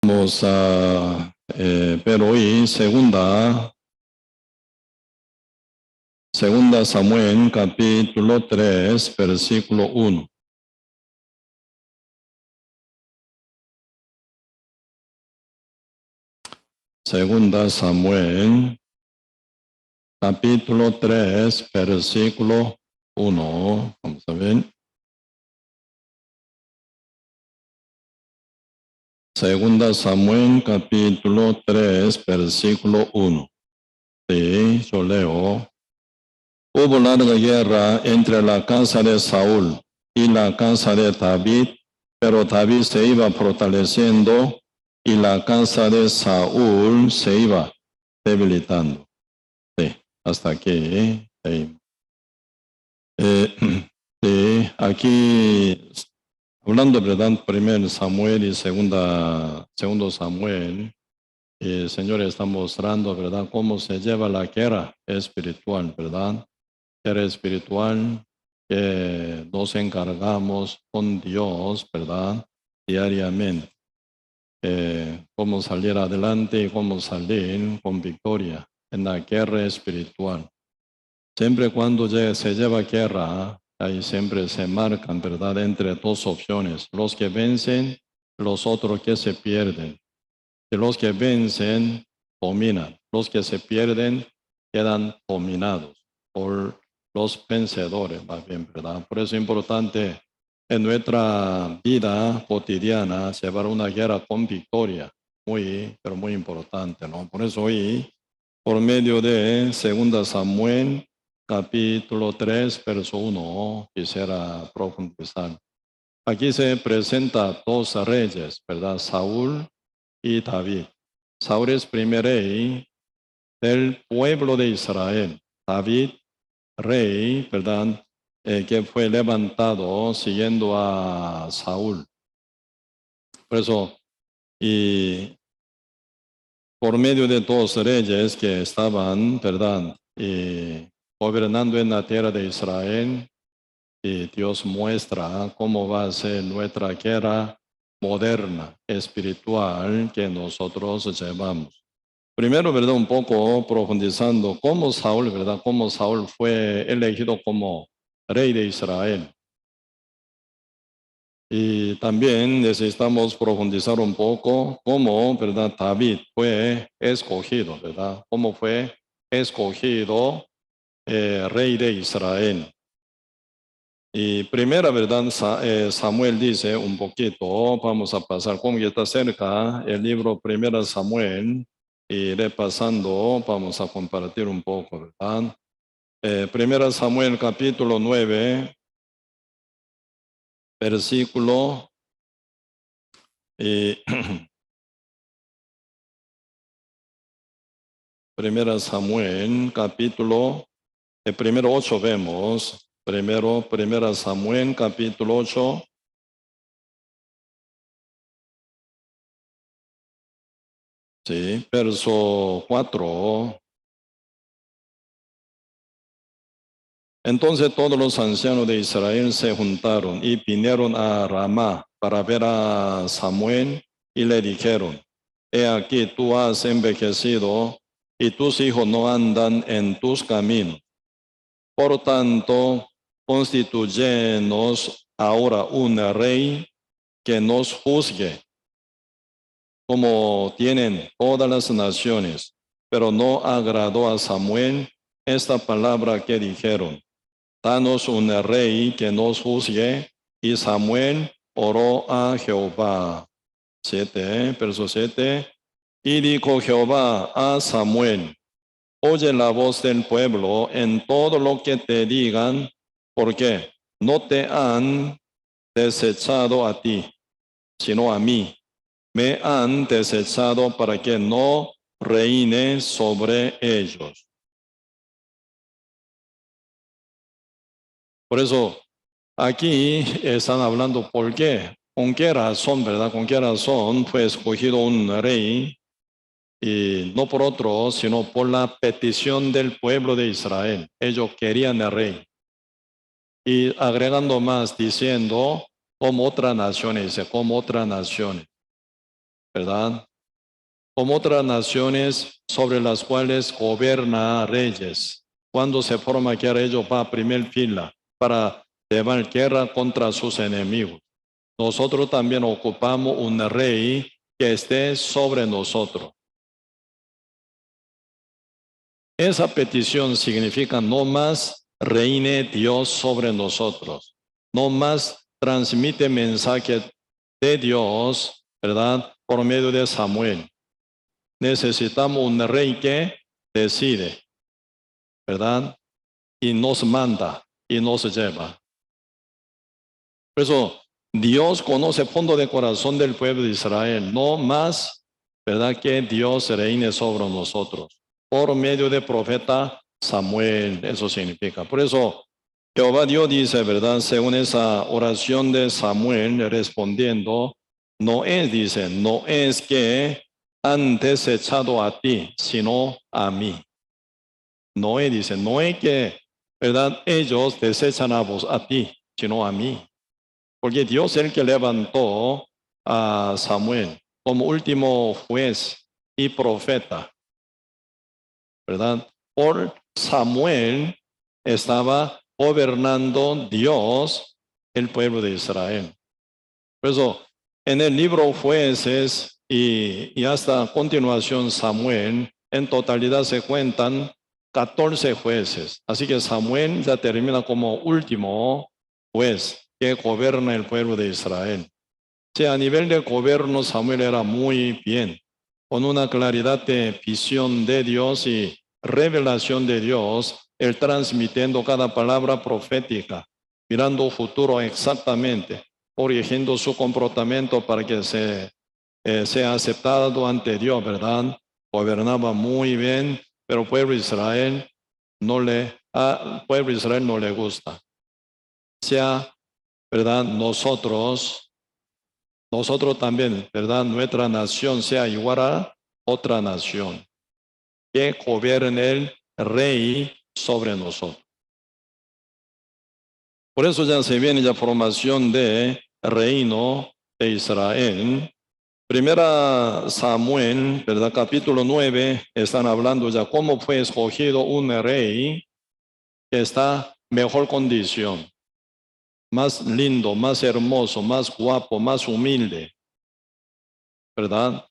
Vamos a ver hoy segunda Samuel, capítulo 3, versículo 1. Segunda Samuel, capítulo 3, versículo 1. Vamos a ver. Segunda Samuel, capítulo 3, versículo 1. Sí, yo leo. Hubo larga guerra entre la casa de Saúl y la casa de David, pero David se iba fortaleciendo y la casa de Saúl se iba debilitando. Sí, hasta aquí. Sí, aquí hablando, ¿verdad? Primero Samuel y segundo Samuel, el Señor está mostrando, ¿verdad? Cómo se lleva la guerra espiritual, ¿verdad? Guerra espiritual que nos encargamos con Dios, ¿verdad? Diariamente. Cómo salir adelante y cómo salir con victoria en la guerra espiritual. Siempre cuando se lleva guerra, ahí siempre se marcan, ¿verdad? Entre dos opciones. Los que vencen, los otros que se pierden. Y los que vencen, dominan. Los que se pierden, quedan dominados por los vencedores, más bien, ¿verdad? Por eso es importante en nuestra vida cotidiana llevar una guerra con victoria. Pero muy importante, ¿no? Por eso hoy, por medio de 2 Samuel, capítulo 3, verso 1, quisiera profundizar. Aquí se presenta dos reyes, ¿verdad? Saúl y David. Saúl es primer rey del pueblo de Israel. David, rey, ¿verdad? Que fue levantado siguiendo a Saúl. Por eso, y por medio de dos reyes que estaban, ¿verdad? Gobernando en la tierra de Israel, y Dios muestra cómo va a ser nuestra guerra moderna, espiritual, que nosotros llevamos. Primero, ¿verdad? Un poco profundizando cómo Saúl, ¿verdad? Cómo Saúl fue elegido como rey de Israel. Y también necesitamos profundizar un poco cómo, ¿verdad? David fue escogido, ¿verdad? Cómo fue escogido rey de Israel. Y primera, ¿verdad? Samuel dice un poquito, vamos a pasar, como ya está cerca el libro Primera Samuel, y repasando, vamos a compartir un poco, ¿verdad? Primera Samuel capítulo 9, versículo Primera Samuel capítulo, primero 8 vemos, Primera Samuel capítulo 8. Sí, verso 4. Entonces todos los ancianos de Israel se juntaron y vinieron a Ramá para ver a Samuel y le dijeron, he aquí tú has envejecido y tus hijos no andan en tus caminos. Por tanto, constituyenos ahora un rey que nos juzgue, como tienen todas las naciones. Pero no agradó a Samuel esta palabra que dijeron. Danos un rey que nos juzgue. Y Samuel oró a Jehová. 7, verso 7. Y dijo Jehová a Samuel, oye la voz del pueblo en todo lo que te digan, porque no te han desechado a ti, sino a mí. Me han desechado para que no reine sobre ellos. Por eso, aquí están hablando por qué, con qué razón, ¿verdad? Con qué razón fue escogido un rey, y no por otro, sino por la petición del pueblo de Israel. Ellos querían el rey. Y agregando más, diciendo, como otra nación, dice, como otra nación. ¿verdad? Como otras naciones sobre las cuales gobierna reyes. Cuando se forma guerra, ellos van a primera fila para llevar guerra contra sus enemigos. Nosotros también ocupamos un rey que esté sobre nosotros. Esa petición significa no más reine Dios sobre nosotros, no más transmite mensaje de Dios, ¿verdad? Por medio de Samuel. Necesitamos un rey que decide, ¿verdad? Y nos manda y nos lleva. Por eso, Dios conoce el fondo de corazón del pueblo de Israel, no más, ¿verdad? Que Dios reine sobre nosotros. Por medio del profeta Samuel, eso significa. Por eso, Jehová Dios dice, ¿verdad? Según esa oración de Samuel respondiendo, no es, dice, no es que han desechado a ti, sino a mí. Noé dice, no es que, ¿verdad? Ellos desechan a vos, a ti, sino a mí. Porque Dios es el que levantó a Samuel como último juez y profeta, ¿verdad? Por Samuel estaba gobernando Dios el pueblo de Israel. Por eso, en el libro Jueces y hasta a continuación Samuel, en totalidad se cuentan 14 jueces. Así que Samuel ya termina como último juez que gobierna el pueblo de Israel. Sí, a nivel de gobierno Samuel era muy bien, con una claridad de visión de Dios y revelación de Dios, él transmitiendo cada palabra profética, mirando futuro exactamente, corrigiendo su comportamiento para que sea aceptado ante Dios, ¿verdad? Gobernaba muy bien, pero al pueblo de Israel al pueblo de Israel no le gusta. Sea, ¿verdad? Nosotros también, ¿verdad? Nuestra nación sea igual a otra nación, que gobierne el rey sobre nosotros. Por eso ya se viene la formación de reino de Israel. Primera Samuel, ¿verdad? Capítulo 9, están hablando ya cómo fue escogido un rey que está en mejor condición, más lindo, más hermoso, más guapo, más humilde, ¿verdad?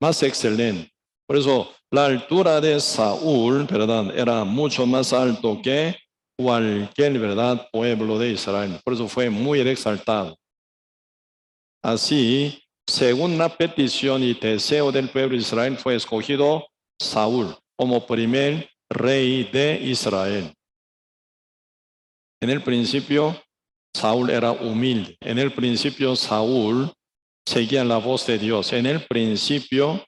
Más excelente. Por eso, la altura de Saúl, ¿verdad? Era mucho más alto que cualquier, ¿verdad? Pueblo de Israel. Por eso fue muy exaltado. Así, según la petición y deseo del pueblo de Israel, fue escogido Saúl como primer rey de Israel. En el principio, Saúl era humilde. En el principio, Saúl seguía la voz de Dios. En el principio,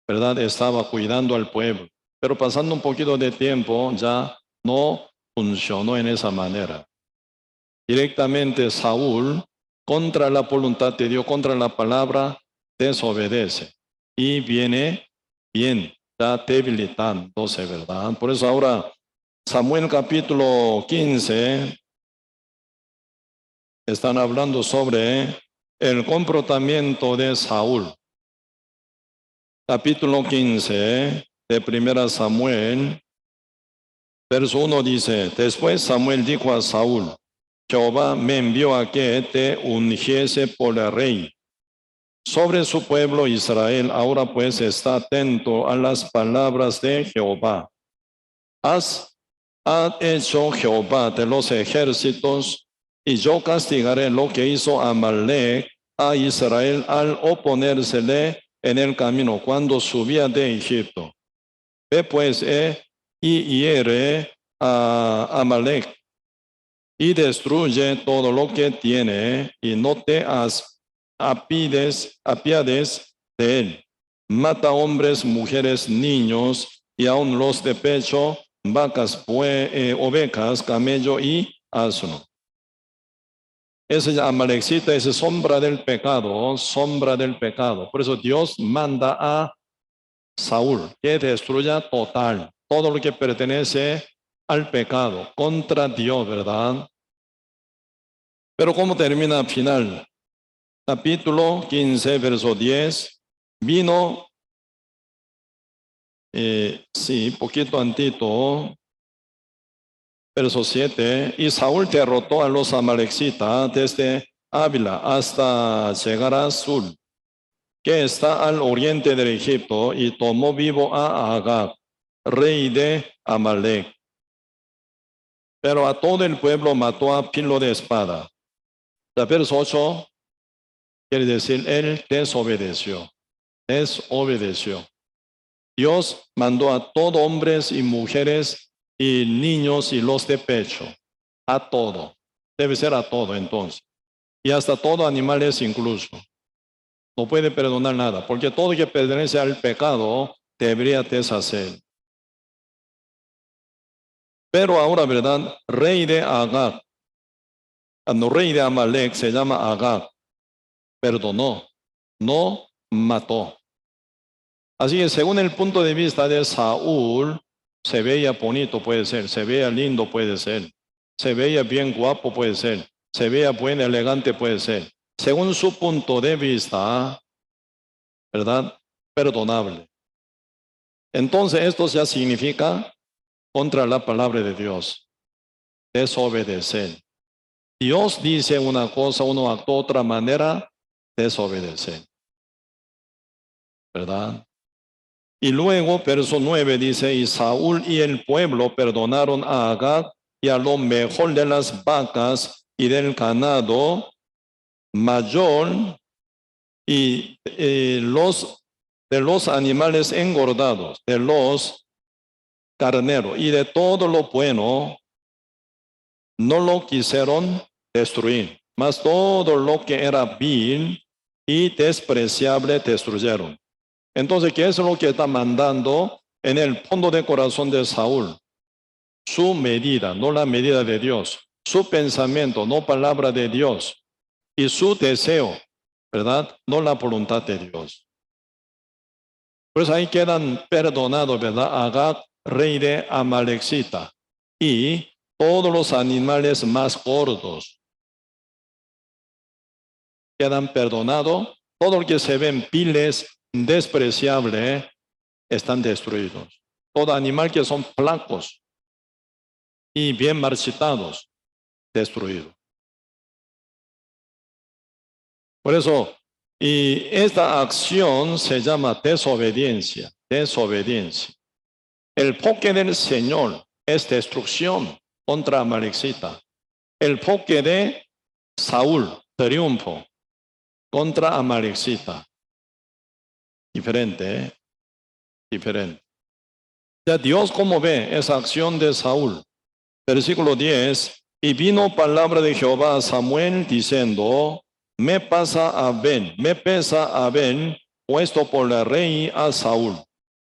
¿verdad? Estaba cuidando al pueblo. Pero pasando un poquito de tiempo, ya no funcionó en esa manera. Directamente Saúl, contra la voluntad de Dios, contra la palabra, desobedece. Y viene bien, ya debilitándose, ¿verdad? Por eso ahora, Samuel capítulo 15, están hablando sobre el comportamiento de Saúl. Capítulo 15 de Primera Samuel, verso 1 dice, después Samuel dijo a Saúl, Jehová me envió a que te ungiese por el rey sobre su pueblo Israel. Ahora pues está atento a las palabras de Jehová. Ha hecho Jehová de los ejércitos, y yo castigaré lo que hizo Amalek a Israel al oponérsele en el camino cuando subía de Egipto. Ve pues y hiere a Amalek y destruye todo lo que tiene y no te apiades de él. Mata hombres, mujeres, niños y aun los de pecho, vacas, ovejas, camello y asno. Ese Amalekcita es sombra del pecado, sombra del pecado. Por eso Dios manda a Saúl que destruya total todo lo que pertenece al pecado, contra Dios, ¿verdad? Pero ¿cómo termina al final? Capítulo 15, verso 10. vino, sí, poquito antito, verso 7, y Saúl derrotó a los amalecitas desde Ávila hasta llegar a Sur, que está al oriente del Egipto, y tomó vivo a Agag, rey de Amalec. Pero a todo el pueblo mató a filo de espada. El verso 8 quiere decir, él desobedeció. Desobedeció. Dios mandó a todo hombres y mujeres y niños y los de pecho. A todo. Debe ser a todo entonces. Y hasta todo animales incluso. No puede perdonar nada, porque todo que pertenece al pecado debería deshacer. Pero ahora, ¿verdad? Rey de Agag, no, rey de Amalek se llama Agag, perdonó, no mató. Así que según el punto de vista de Saúl, se veía bonito, puede ser, se veía lindo, puede ser, se veía bien guapo, puede ser, se veía buen, elegante, puede ser. Según su punto de vista, ¿verdad? Perdonable. Entonces esto ya significa contra la palabra de Dios, desobedecer. Dios dice una cosa, uno actúa de otra manera, desobedecer. ¿Verdad? Y luego, verso 9 dice, y Saúl y el pueblo perdonaron a Agag y a lo mejor de las vacas y del ganado mayor y de los animales engordados, de los carneros y de todo lo bueno, no lo quisieron destruir, mas todo lo que era vil y despreciable destruyeron. Entonces, ¿qué es lo que está mandando en el fondo del corazón de Saúl? Su medida, no la medida de Dios. Su pensamiento, no palabra de Dios. Y su deseo, ¿verdad? No la voluntad de Dios. Pues ahí quedan perdonados, ¿verdad? Agag, rey de Amalexita, y todos los animales más gordos quedan perdonados. Todo lo que se ven piles, despreciables, están destruidos. Todo animal que son flacos y bien marchitados, destruidos. Por eso, y esta acción se llama desobediencia, desobediencia. El enfoque del Señor es destrucción contra Amalexita. El enfoque de Saúl, triunfo contra Amalexita. Diferente, ¿eh? Diferente. Ya Dios, ¿cómo ve esa acción de Saúl? Versículo 10. Y vino palabra de Jehová a Samuel diciendo, me pesa a Ben, puesto por el rey a Saúl,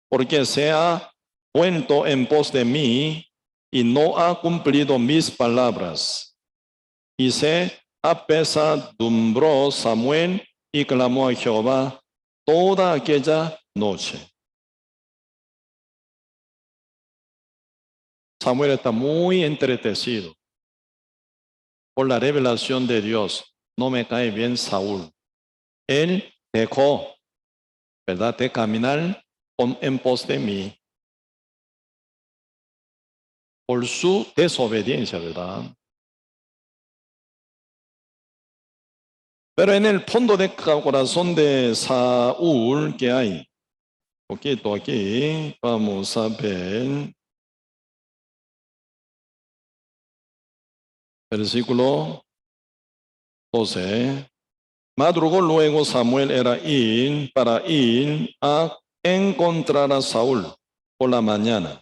porque se ha vuelto en pos de mí y no ha cumplido mis palabras. Y se apesadumbró Samuel y clamó a Jehová toda aquella noche. Samuel está muy entretecido por la revelación de Dios. No me cae bien Saúl. Él dejó, ¿verdad?, de caminar en pos de mí por su desobediencia, ¿verdad? Pero en el fondo del corazón de Saúl, ¿qué hay? Poquito aquí, vamos a ver. Versículo 12. Madrugó luego Samuel para ir a encontrar a Saúl por la mañana.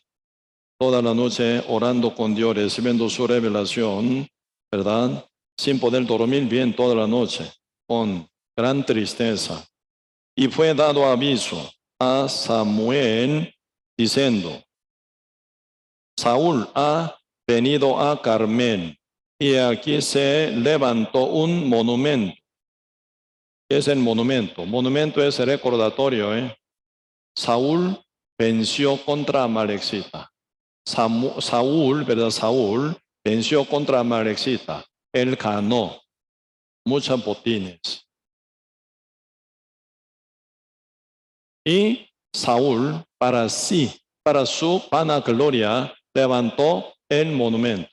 Toda la noche orando con Dios, recibiendo su revelación, ¿verdad? Sin poder dormir bien toda la noche, con gran tristeza. Y fue dado aviso a Samuel diciendo, Saúl ha venido a Carmel y aquí se levantó un monumento. ¿Qué es el monumento? Monumento es el recordatorio, ¿eh? Saúl venció contra Amalexita. Saúl, ¿verdad? Saúl venció contra Amalexita. Él ganó muchas botines. Y Saúl, para sí, para su vanagloria, levantó el monumento.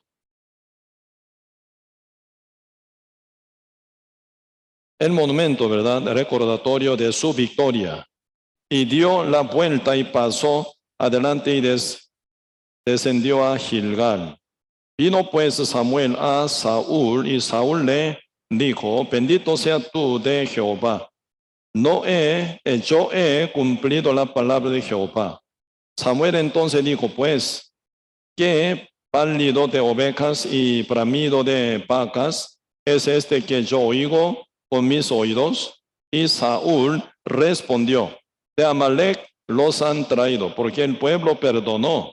El monumento, ¿verdad? Recordatorio de su victoria. Y dio la vuelta y pasó adelante y descendió a Gilgal. Vino pues Samuel a Saúl y Saúl le dijo: bendito sea tú de Jehová. Yo he cumplido la palabra de Jehová. Samuel entonces dijo: pues, ¿qué pálido de ovejas y bramido de vacas es este que yo oigo con mis oídos? Y Saúl respondió: de Amalec los han traído, porque el pueblo perdonó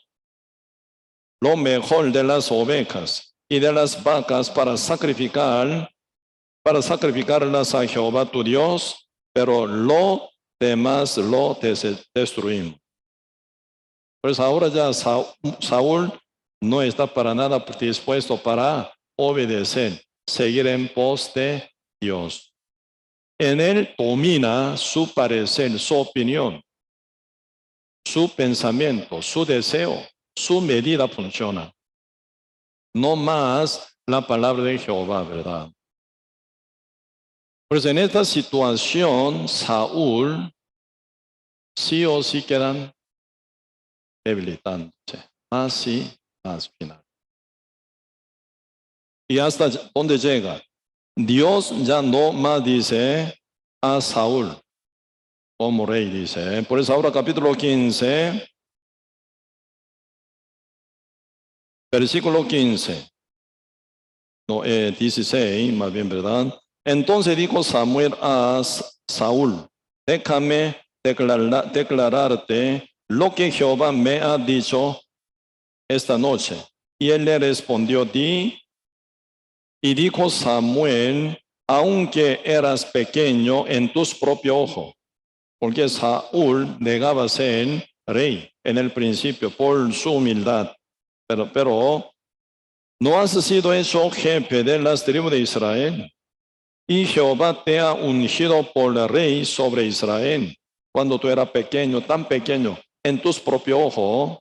lo mejor de las ovejas y de las vacas para sacrificarlas a Jehová tu Dios, pero lo demás lo destruimos. Pues ahora ya Saúl no está para nada dispuesto para obedecer, seguir en pos de Dios. En él domina su parecer, su opinión, su pensamiento, su deseo, su medida funciona. No más la palabra de Jehová, ¿verdad? Pues en esta situación, Saúl sí o sí quedan debilitándose. Así, más final. ¿Y hasta dónde llega? Dios ya no más dice a Saúl como rey, dice. Por eso ahora capítulo 15, versículo 15. No, 16, más bien, ¿verdad? Entonces dijo Samuel a Saúl: déjame declararte lo que Jehová me ha dicho esta noche. Y él le respondió: di. Y dijo Samuel: aunque eras pequeño en tus propios ojos, porque Saúl negaba ser rey en el principio por su humildad, pero no has sido hecho jefe de las tribus de Israel, y Jehová te ha ungido por rey sobre Israel, cuando tú eras pequeño, tan pequeño, en tus propios ojos.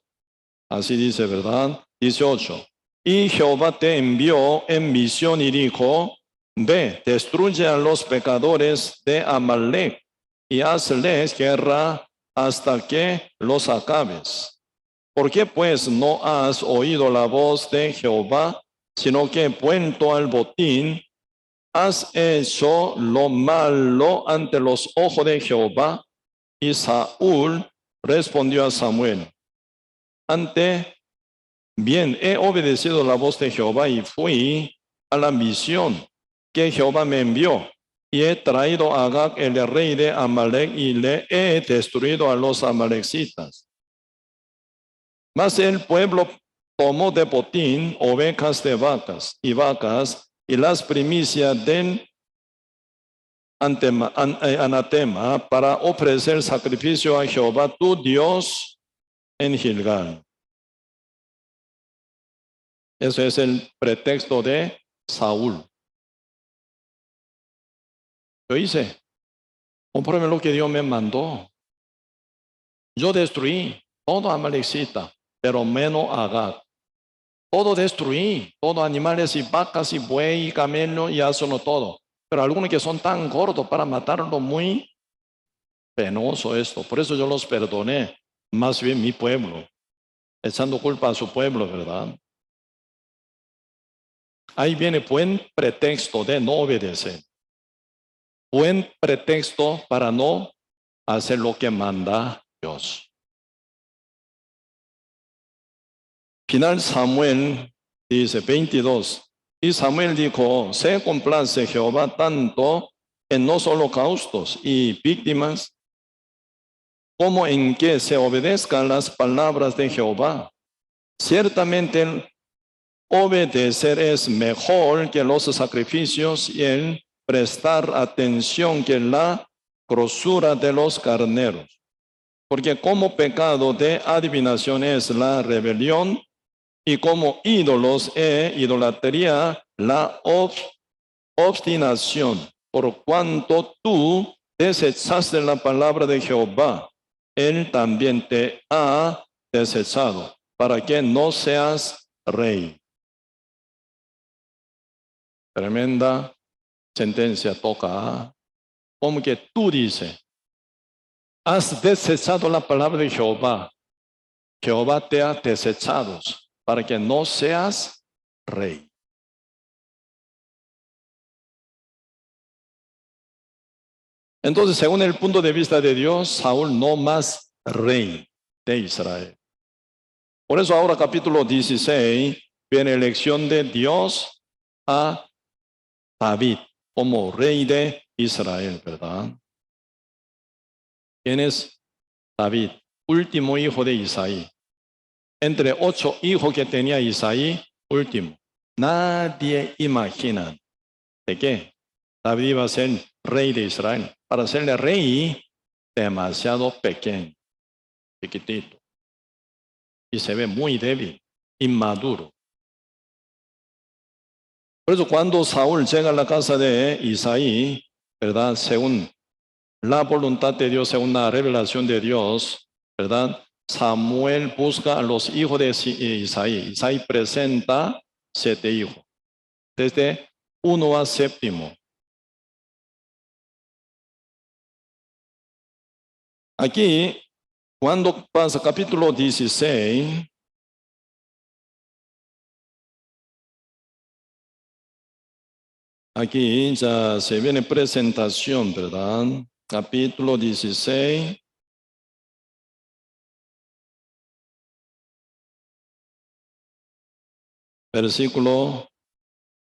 Así dice, ¿verdad? 18. Y Jehová te envió en misión y dijo: ve, destruye a los pecadores de Amalec y hazles guerra hasta que los acabes. ¿Por qué pues no has oído la voz de Jehová, sino que vuelto al botín, has hecho lo malo ante los ojos de Jehová? Y Saúl respondió a Samuel: bien, he obedecido la voz de Jehová y fui a la misión que Jehová me envió. Y he traído a Agag, el rey de Amalec, y le he destruido a los amalecitas. Mas el pueblo tomó de botín ovejas de vacas y las primicias del anatema para ofrecer sacrificio a Jehová tu Dios en Gilgal. Ese es el pretexto de Saúl. Yo hice conforme lo que Dios me mandó. Yo destruí todo Amalecita, pero menos Agag. Todo destruí, todo animales y vacas y buey y camelo y asno, todo. Pero algunos que son tan gordos para matarlo, muy penoso esto. Por eso yo los perdoné, más bien mi pueblo, echando culpa a su pueblo, ¿verdad? Ahí viene buen pretexto de no obedecer. Buen pretexto para no hacer lo que manda Dios. Final Samuel dice 22. Y Samuel dijo: se complace Jehová tanto en los holocaustos y víctimas, como en que se obedezcan las palabras de Jehová. Ciertamente obedecer es mejor que los sacrificios, y el prestar atención que la grosura de los carneros. Porque como pecado de adivinación es la rebelión, y como ídolos e idolatría la obstinación. Por cuanto tú desechaste la palabra de Jehová, Él también te ha desechado para que no seas rey. Tremenda sentencia toca. Como que tú dices, has desechado la palabra de Jehová. Jehová te ha desechado para que no seas rey. Entonces, según el punto de vista de Dios, Saúl no más rey de Israel. Por eso ahora capítulo 16 viene elección de Dios a David como rey de Israel, ¿verdad? ¿Quién es David? Último hijo de Isaí. Entre 8 hijos que tenía Isaí, último. Nadie imagina de qué David iba a ser rey de Israel. Para serle rey, demasiado pequeño, chiquitito. Y se ve muy débil, inmaduro. Por eso cuando Saúl llega a la casa de Isaí, ¿verdad? Según la voluntad de Dios, según la revelación de Dios, ¿verdad? Samuel busca a los hijos de Isaí. Isaí presenta 7 hijos, desde 1 a 7. Aquí, cuando pasa capítulo 16, aquí ya se viene presentación, ¿verdad? Capítulo 16. Versículo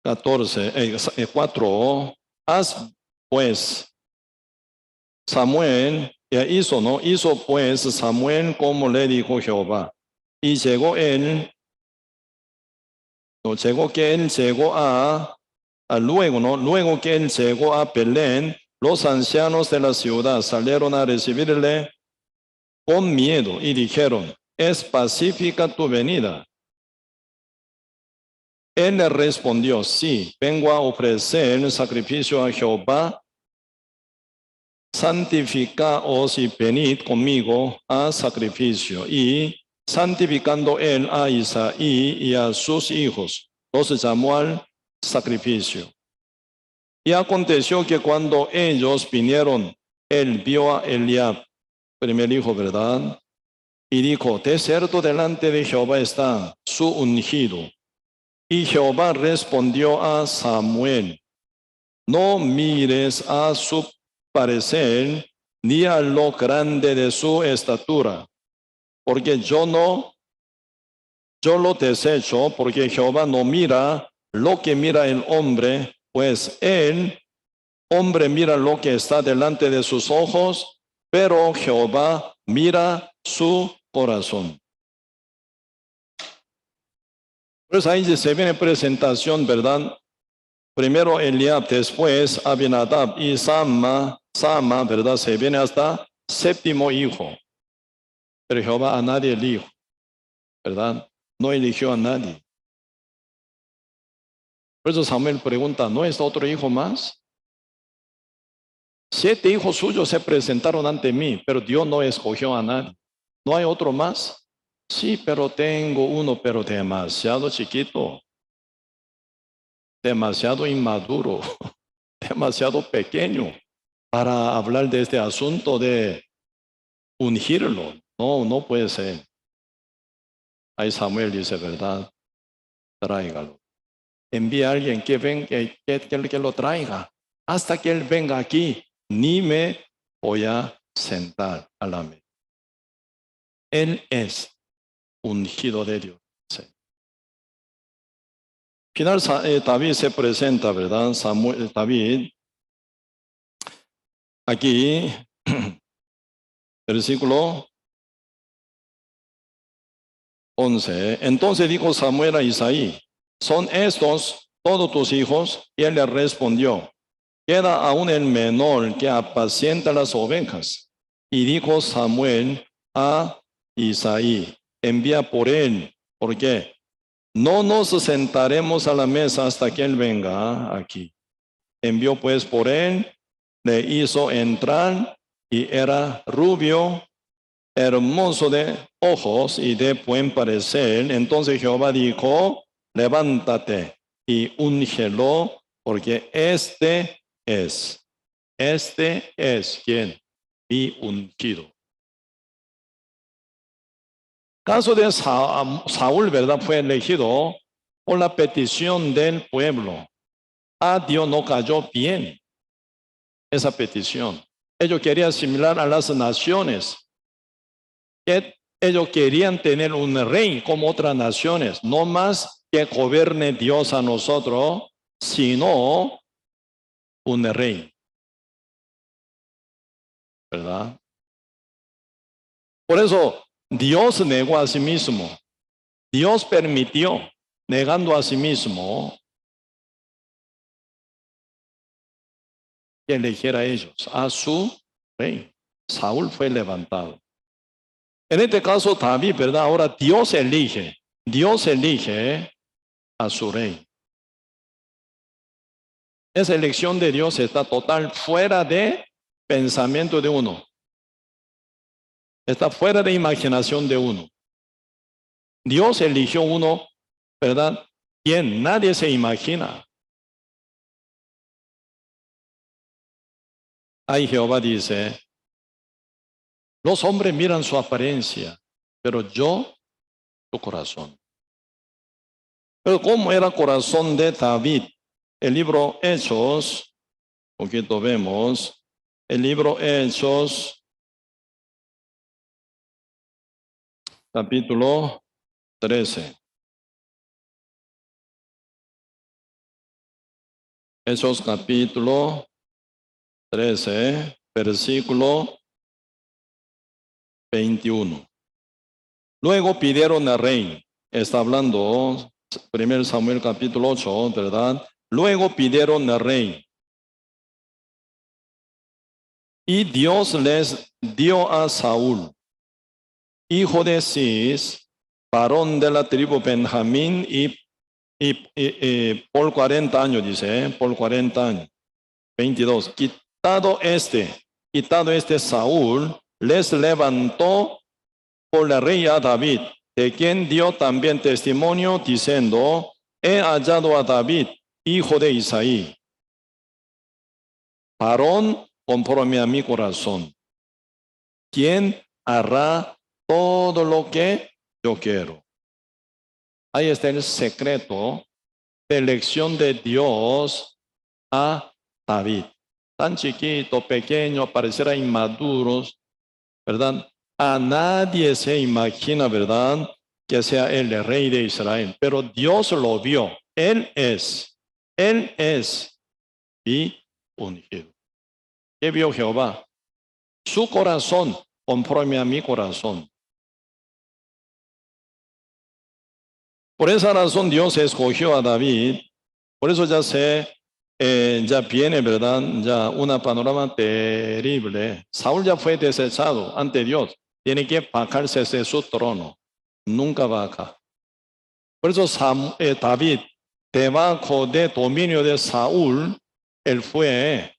4. Haz pues Samuel, hizo pues Samuel como le dijo Jehová. Y llegó él luego que él llegó a Belén, los ancianos de la ciudad salieron a recibirle con miedo y dijeron, ¿es pacífica tu venida? Él le respondió, sí, vengo a ofrecer sacrificio a Jehová. Santificaos y venid conmigo a sacrificio. Y santificando él a Isaí y a sus hijos, los llamó al sacrificio. Y aconteció que cuando ellos vinieron, él vio a Eliab, primer hijo, ¿verdad? Y dijo, de cierto delante de Jehová está su ungido. Y Jehová respondió a Samuel, no mires a su parecer, ni a lo grande de su estatura, porque yo lo desecho, porque Jehová no mira lo que mira el hombre, pues el hombre mira lo que está delante de sus ojos, pero Jehová mira su corazón. Pues ahí se viene presentación, ¿verdad? Primero Eliab, después Abinadab y Sama, ¿verdad? Se viene hasta 7º hijo. Pero Jehová a nadie eligió, ¿verdad? No eligió a nadie. Por eso Samuel pregunta, ¿no es otro hijo más? 7 hijos suyos se presentaron ante mí, pero Dios no escogió a nadie. ¿No hay otro más? Sí, pero tengo uno, pero demasiado chiquito, demasiado inmaduro, demasiado pequeño para hablar de este asunto de ungirlo. No puede ser. Ahí Samuel dice, ¿verdad? Tráigalo. Envía a alguien que venga, que lo traiga. Hasta que él venga aquí, ni me voy a sentar a la mesa. Él es ungido de Dios. Sí. Final David se presenta, ¿verdad? David, aquí, versículo 11. Entonces dijo Samuel a Isaí, ¿son estos todos tus hijos? Y él le respondió, queda aún el menor que apacienta las ovejas. Y dijo Samuel a Isaí, envía por él, porque no nos sentaremos a la mesa hasta que él venga aquí. Envió pues por él, le hizo entrar y era rubio hermoso de ojos y de buen parecer. Entonces Jehová dijo, levántate y úngelo, porque este es quien mi ungido. Caso de Saúl, ¿verdad? Fue elegido por la petición del pueblo. A Dios no cayó bien esa petición. Ellos querían asimilar a las naciones. Ellos querían tener un rey como otras naciones, no más que gobierne Dios a nosotros, sino un rey, ¿verdad? Por eso Dios negó a sí mismo. Dios permitió, negando a sí mismo, que eligiera a ellos, a su rey. Saúl fue levantado. En este caso David, ¿verdad? Ahora Dios elige a su rey. Esa elección de Dios está total fuera de pensamiento de uno. Está fuera de imaginación de uno. Dios eligió uno, ¿verdad? Quien nadie se imagina. Ahí Jehová dice, los hombres miran su apariencia, pero yo, su corazón. Pero ¿cómo era el corazón de David? El libro Hechos, poquito vemos, el libro Hechos, capítulo 13. Hechos capítulo 13, versículo 21. Luego pidieron al rey, está hablando 1 Samuel capítulo 8, ¿verdad? Luego pidieron al rey. Y Dios les dio a Saúl, hijo de Cis, varón de la tribu Benjamín, y por 40 años, dice, por 40 años. 22. Quitado este Saúl, les levantó por la rey a David, de quien dio también testimonio, diciendo, he hallado a David, hijo de Isaí, varón conforme a mi corazón, quien hará todo lo que yo quiero. Ahí está el secreto de elección de Dios a David. Tan chiquito, pequeño, pareciera inmaduros, ¿verdad? A nadie se imagina, ¿verdad?, que sea el rey de Israel. Pero Dios lo vio. Él es mi ungido. ¿Qué vio Jehová? Su corazón conforme a mi corazón. Por esa razón Dios escogió a David. Por eso ya viene, ¿verdad? Ya una panorama terrible. Saúl ya fue desechado ante Dios. Tiene que bajarse de su trono. Nunca baja. Por eso David, debajo de dominio de Saúl, él fue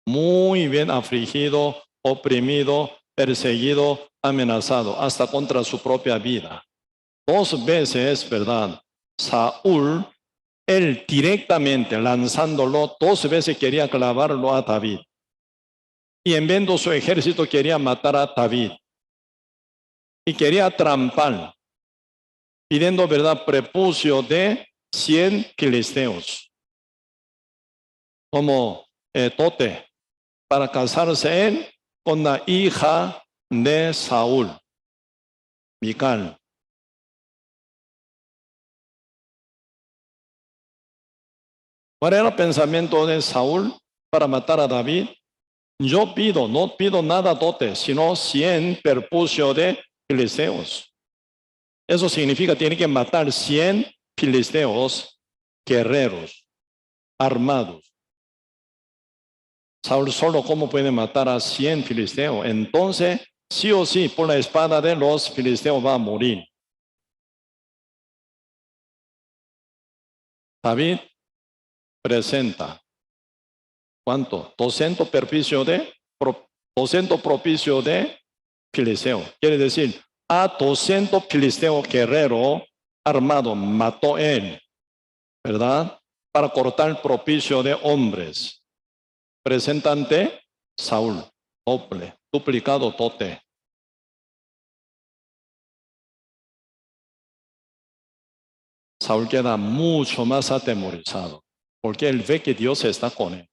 muy bien afligido, oprimido, perseguido, amenazado, hasta contra su propia vida. 2 veces, ¿verdad? Saúl, él directamente lanzándolo, 2 veces quería clavarlo a David. Y enviando su ejército quería matar a David. Y quería trampar, pidiendo, ¿verdad?, prepucio de 100 filisteos como dote para casarse él con la hija de Saúl, Mical. ¿Cuál era el pensamiento de Saúl para matar a David? Yo no pido nada dote, sino 100 perpucio de filisteos. Eso significa que tiene que matar 100 filisteos guerreros, armados. Saúl solo, ¿cómo puede matar a 100 filisteos? Entonces, sí o sí, por la espada de los filisteos va a morir. David presenta, ¿cuánto? 200 propicio de filisteo. Quiere decir, a 200 filisteos guerreros armados mató él, ¿verdad? Para cortar el propicio de hombres. Presentante, Saúl, doble, duplicado tote. Saúl queda mucho más atemorizado, porque él ve que Dios está con él.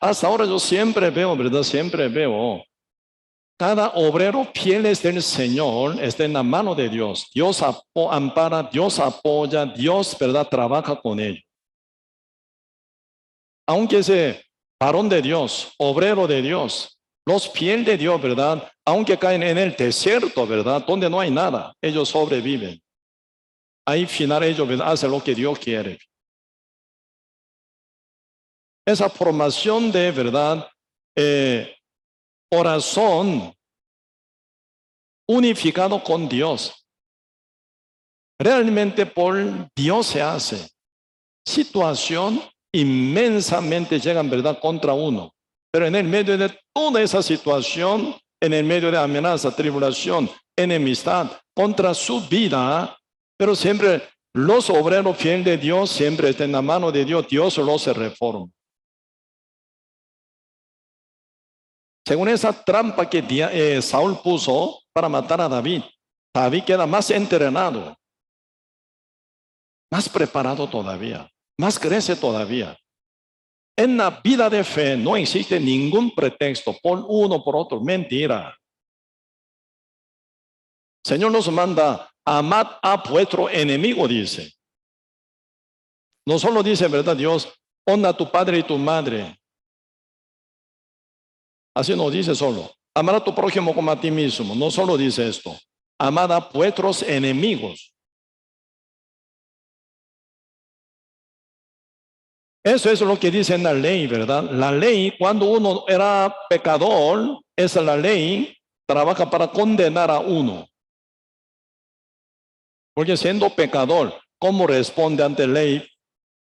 Hasta ahora yo siempre veo, ¿verdad? Siempre veo. Cada obrero fieles del Señor está en la mano de Dios. Dios ampara, Dios apoya, Dios, ¿verdad? Trabaja con ellos. Aunque ese varón de Dios, obrero de Dios, los fieles de Dios, ¿verdad? Aunque caen en el desierto, ¿verdad? Donde no hay nada, ellos sobreviven. Ahí final ellos, ¿verdad? Hacen lo que Dios quiere. Esa formación de, ¿verdad? Corazón unificado con Dios. Realmente por Dios se hace. Situación inmensamente llegan, ¿verdad?, contra uno. Pero en el medio de toda esa situación, en el medio de amenaza, tribulación, enemistad, contra su vida, pero siempre los obreros fieles de Dios, siempre están en la mano de Dios, Dios los reforma. Según esa trampa que Saúl puso para matar a David, David queda más entrenado, más preparado todavía, más crece todavía. En la vida de fe no existe ningún pretexto por uno por otro, mentira. Señor nos manda, amad a vuestro enemigo, dice. No solo dice, ¿verdad, Dios? Honra a tu padre y tu madre. Así no dice solo. Amar a tu prójimo como a ti mismo. No solo dice esto. Amad a vuestros enemigos. Eso es lo que dice en la ley, ¿verdad? La ley, cuando uno era pecador, esa la ley trabaja para condenar a uno. Porque siendo pecador, ¿cómo responde ante ley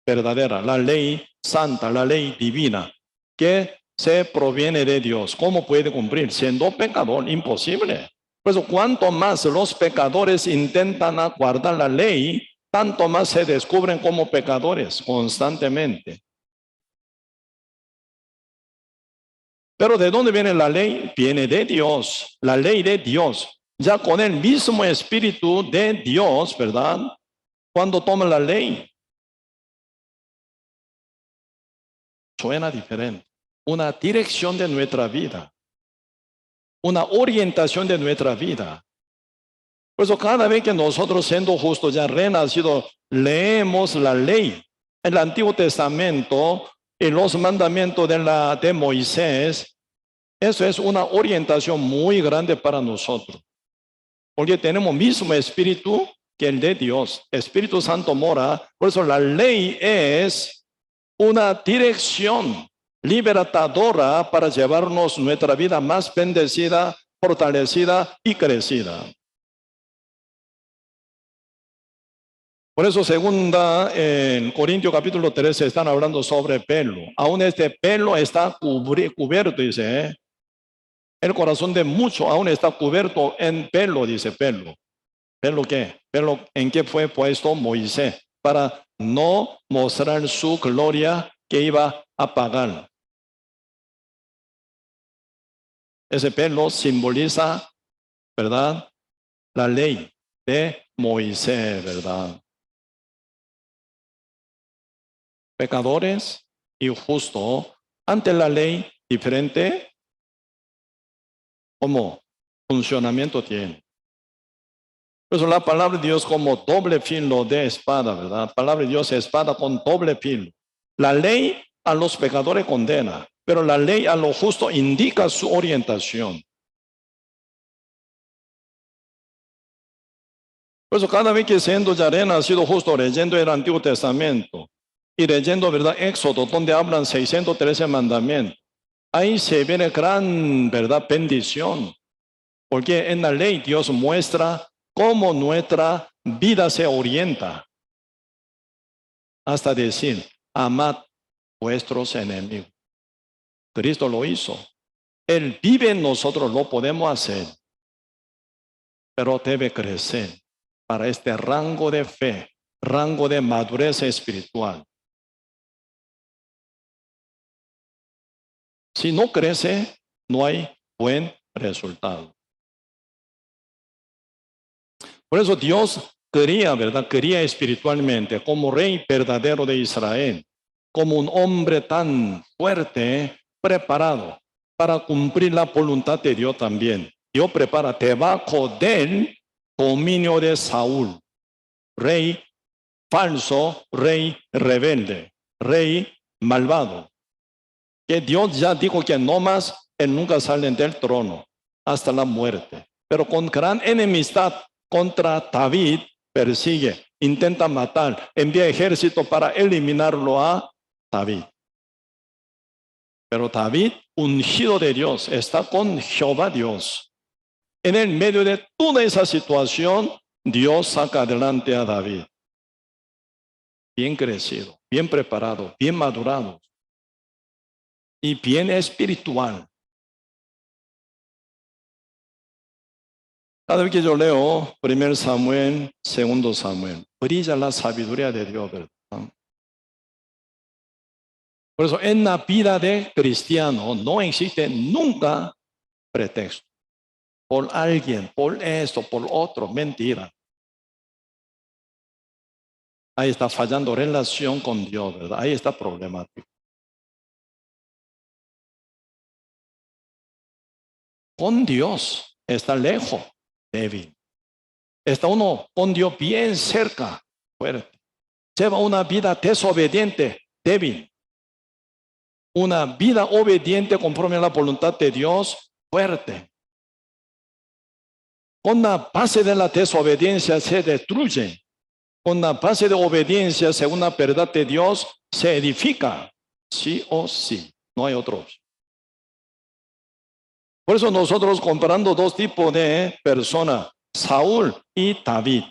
verdadera? La ley santa, la ley divina, que se proviene de Dios. ¿Cómo puede cumplir? Siendo pecador, imposible. Pues cuanto más los pecadores intentan guardar la ley, tanto más se descubren como pecadores constantemente. Pero ¿de dónde viene la ley? Viene de Dios, la ley de Dios. Ya con el mismo Espíritu de Dios, ¿verdad? Cuando toma la ley, suena diferente. Una dirección de nuestra vida, una orientación de nuestra vida. Por eso cada vez que nosotros, siendo justos, ya renacidos, leemos la ley, el Antiguo Testamento y los mandamientos de Moisés, eso es una orientación muy grande para nosotros. Porque tenemos mismo espíritu que el de Dios. Espíritu Santo mora. Por eso la ley es una dirección libertadora para llevarnos nuestra vida más bendecida, fortalecida y crecida. Por eso segunda en Corintios capítulo 13 están hablando sobre pelo. Aún este pelo está cubierto, dice. El corazón de muchos aún está cubierto en pelo, dice pelo. ¿Pelo qué? Pelo en qué fue puesto Moisés para no mostrar su gloria que iba a pagar. Ese pelo simboliza, ¿verdad? La ley de Moisés, ¿verdad? Pecadores y justos ante la ley diferente, ¿cómo funcionamiento tiene? Por eso la palabra de Dios como doble filo de espada, ¿verdad? La palabra de Dios es espada con doble filo. La ley a los pecadores condena, pero la ley a los justos indica su orientación. Por eso cada vez que siendo ya renacido justo leyendo el Antiguo Testamento y leyendo, ¿verdad?, Éxodo, donde hablan 613 mandamientos, ahí se viene gran, ¿verdad?, bendición. Porque en la ley Dios muestra cómo nuestra vida se orienta. Hasta decir, amad vuestros enemigos. Cristo lo hizo. Él vive en nosotros, lo podemos hacer, pero debe crecer para este rango de fe, rango de madurez espiritual. Si no crece, no hay buen resultado. Por eso Dios quería, ¿verdad? Quería espiritualmente como rey verdadero de Israel, como un hombre tan fuerte, preparado para cumplir la voluntad de Dios también. Dios prepara debajo del dominio de Saúl, rey falso, rey rebelde, rey malvado. Que Dios ya dijo que no más, él nunca sale del trono hasta la muerte. Pero con gran enemistad contra David persigue, intenta matar, envía ejército para eliminarlo a David. Pero David, ungido de Dios, está con Jehová Dios. En el medio de toda esa situación, Dios saca adelante a David. Bien crecido, bien preparado, bien madurado y bien espiritual. Cada vez que yo leo 1 Samuel, 2 Samuel, brilla la sabiduría de Dios, ¿verdad? Por eso en la vida de cristiano no existe nunca pretexto. Por alguien, por esto, por otro, mentira. Ahí está fallando relación con Dios, ¿verdad? Ahí está problemático. Con Dios está lejos, débil. Está uno con Dios bien cerca, fuerte. Lleva una vida desobediente, débil. Una vida obediente conforme a la voluntad de Dios, fuerte. Con la base de la desobediencia se destruye. Con la base de obediencia, según la verdad de Dios, se edifica. Sí o sí, no hay otros. Por eso nosotros comparando dos tipos de personas, Saúl y David.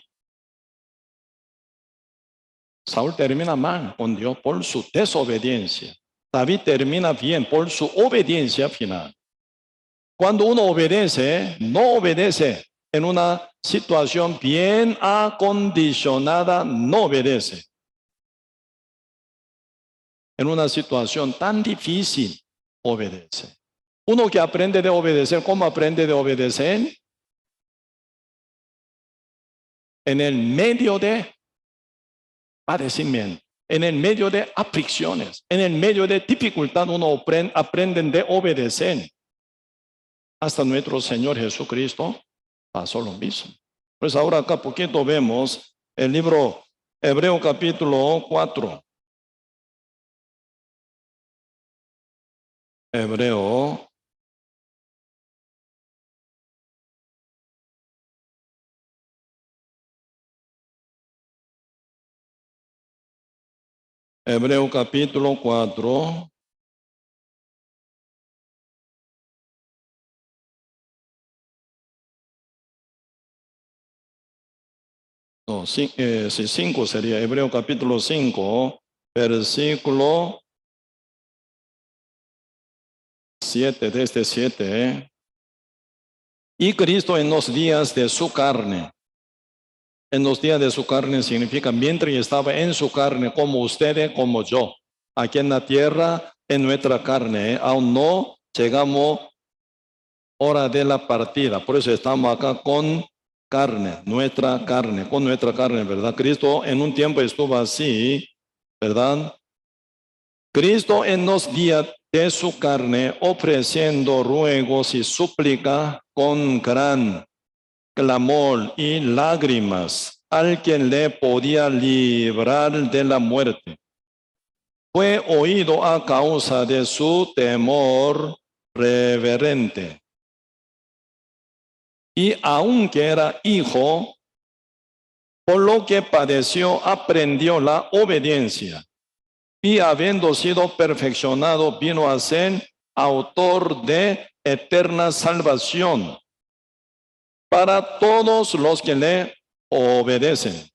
Saúl termina mal con Dios por su desobediencia. David termina bien por su obediencia final. Cuando uno obedece, no obedece en una situación bien acondicionada, no obedece. En una situación tan difícil, obedece. Uno que aprende de obedecer, ¿cómo aprende de obedecer? En el medio de padecimiento, en el medio de aflicciones, en el medio de dificultad, uno aprende de obedecer. Hasta nuestro Señor Jesucristo pasó lo mismo. Pues ahora acá poquito vemos el libro Hebreo capítulo 4. Hebreo capítulo 4. No, 5 sería Hebreo capítulo 5, versículo 7, desde 7. Y Cristo en los días de su carne. En los días de su carne significa mientras estaba en su carne, como ustedes, como yo. Aquí en la tierra, en nuestra carne, aún no llegamos hora de la partida. Por eso estamos acá con carne, con nuestra carne, ¿verdad? Cristo en un tiempo estuvo así, ¿verdad? Cristo en los días de su carne, ofreciendo ruegos y súplica con gran clamor y lágrimas al quien le podía librar de la muerte. Fue oído a causa de su temor reverente. Y aunque era hijo, por lo que padeció, aprendió la obediencia. Y habiendo sido perfeccionado, vino a ser autor de eterna salvación para todos los que le obedecen.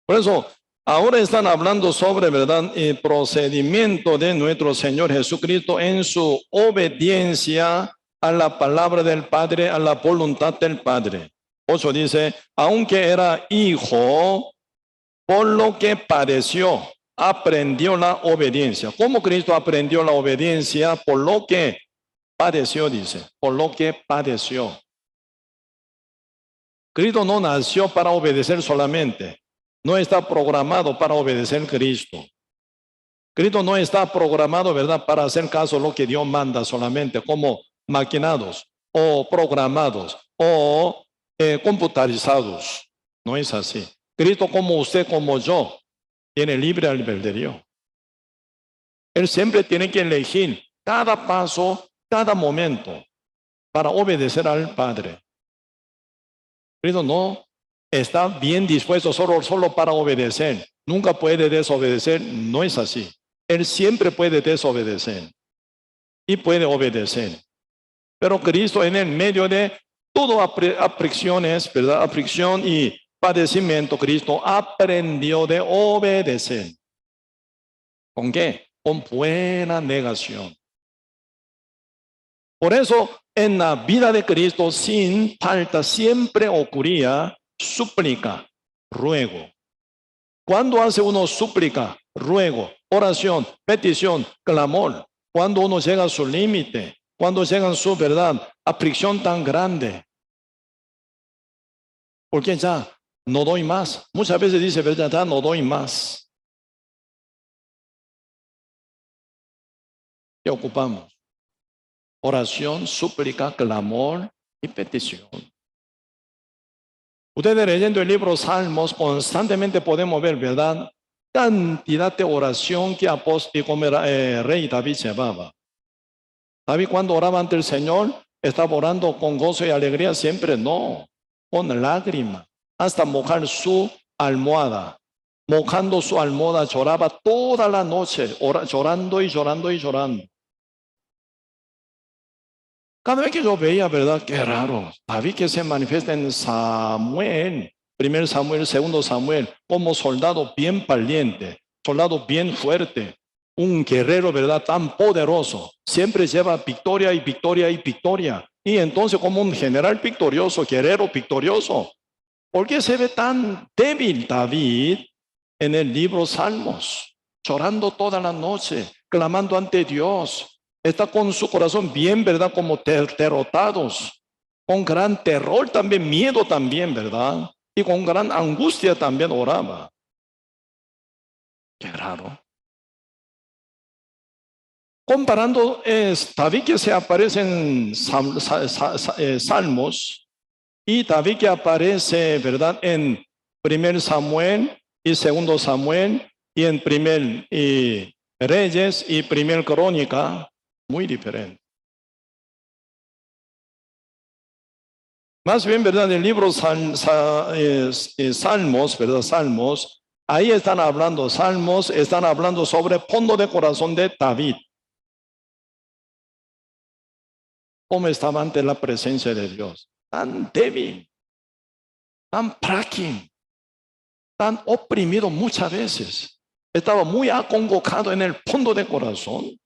Por eso, Ahora están hablando sobre, ¿verdad?, el procedimiento de nuestro Señor Jesucristo en su obediencia a la palabra del Padre, a la voluntad del Padre. Por eso dice, aunque era hijo, por lo que padeció, aprendió la obediencia. ¿Cómo Cristo aprendió la obediencia? Por lo que padeció, dice, por lo que padeció. Cristo no nació para obedecer solamente. No está programado para obedecer a Cristo. Cristo no está programado, ¿verdad?, para hacer caso a lo que Dios manda solamente, como maquinados o programados o computarizados. No es así. Cristo, como usted, como yo, tiene libre albedrío. Él siempre tiene que elegir cada paso, cada momento para obedecer al Padre. Cristo no está bien dispuesto solo para obedecer. Nunca puede desobedecer. No es así. Él siempre puede desobedecer y puede obedecer. Pero Cristo, en el medio de todo aflicciones, ¿verdad?, aflicción y padecimiento, Cristo aprendió de obedecer. ¿Con qué? Con buena negación. Por eso, en la vida de Cristo, sin falta, siempre ocurría súplica, ruego. Cuando hace uno súplica, ruego, oración, petición, clamor, cuando uno llega a su límite, cuando llega a su, ¿verdad?, aflicción tan grande, porque ya no doy más. Muchas veces dice, ¿verdad?, ya no doy más. ¿Qué ocupamos? Oración, súplica, clamor y petición. Ustedes leyendo el libro Salmos constantemente podemos ver, ¿verdad?, cantidad de oración que apóstol como rey David llevaba. David, cuando oraba ante el Señor, estaba orando con gozo y alegría siempre, no, con lágrimas, hasta mojar su almohada. Mojando su almohada lloraba toda la noche, llorando y llorando y llorando. Cada vez que yo veía, ¿verdad?, qué raro, David, que se manifiesta en Samuel, 1 Samuel, 2 Samuel, como soldado bien valiente, soldado bien fuerte, un guerrero, ¿verdad?, tan poderoso, siempre lleva victoria y victoria y victoria. Y entonces, como un general victorioso, guerrero victorioso, ¿por qué se ve tan débil David en el libro Salmos? Llorando toda la noche, clamando ante Dios. Está con su corazón bien, ¿verdad?, como derrotados, con gran terror también, miedo también, ¿verdad?, y con gran angustia también oraba. Qué raro. Comparando David que se aparece en Salmos y David que aparece, ¿verdad?, en 1 Samuel y 2 Samuel y en 1 Reyes y 1 Crónica, muy diferente. Más bien, ¿verdad?, el libro Salmos, ¿verdad?, Salmos, ahí están hablando, Salmos, están hablando sobre fondo de corazón de David. Cómo estaba ante la presencia de Dios. Tan débil, tan frágil, tan oprimido muchas veces. Estaba muy acongojado en el fondo de corazón,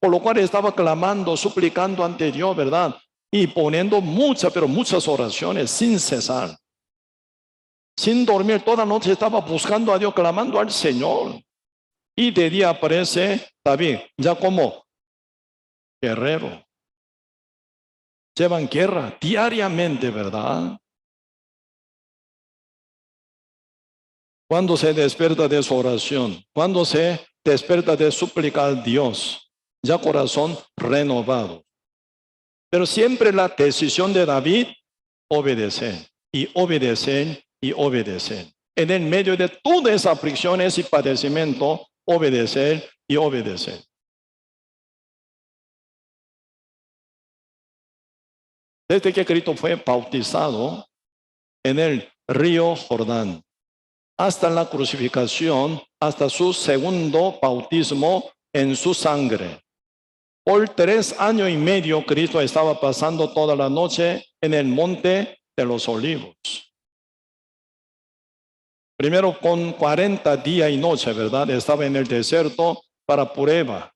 por lo cual estaba clamando, suplicando ante Dios, ¿verdad?, y poniendo muchas, pero muchas oraciones sin cesar. Sin dormir, toda noche estaba buscando a Dios, clamando al Señor. Y de día aparece David, ya como guerrero. Llevan guerra diariamente, ¿verdad? Cuando se despierta de su oración, cuando se despierta de suplicar a Dios, ya corazón renovado. Pero siempre la decisión de David, obedecer y obedecer y obedecer. En el medio de todas esas aflicciones y padecimiento, obedecer y obedecer. Desde que Cristo fue bautizado en el río Jordán, hasta la crucificación, hasta su segundo bautismo en su sangre. Por 3 años y medio, Cristo estaba pasando toda la noche en el monte de los olivos. Primero con 40 días y noches, ¿verdad? Estaba en el desierto para prueba.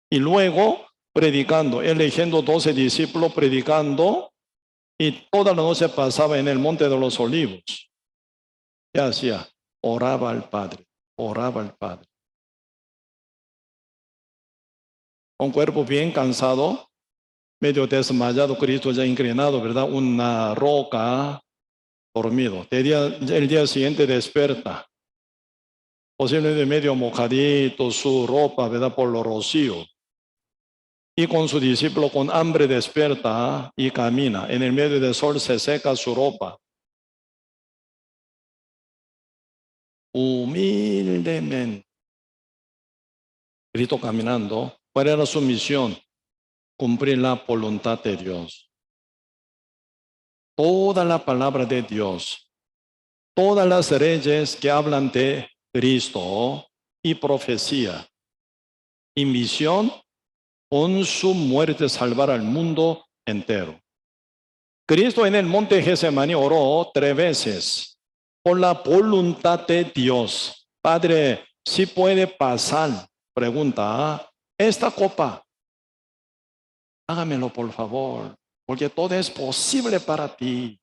Y luego predicando, eligiendo 12 discípulos predicando, y toda la noche pasaba en el monte de los olivos. ¿Qué hacía? Oraba al Padre, oraba al Padre. Un cuerpo bien cansado, medio desmayado, Cristo ya inclinado, ¿verdad? Una roca, dormido. El día siguiente despierta, posiblemente medio mojadito, su ropa, ¿verdad? Por los rocíos. Y con su discípulo con hambre despierta y camina. En el medio del sol se seca su ropa. Humildemente. Cristo caminando. ¿Cuál era su misión? Cumplir la voluntad de Dios. Toda la palabra de Dios, todas las leyes que hablan de Cristo y profecía y misión, con su muerte salvar al mundo entero. Cristo en el monte Getsemaní oró 3 veces por la voluntad de Dios. Padre, si puede pasar, pregunta, esta copa, hágamelo por favor, porque todo es posible para ti.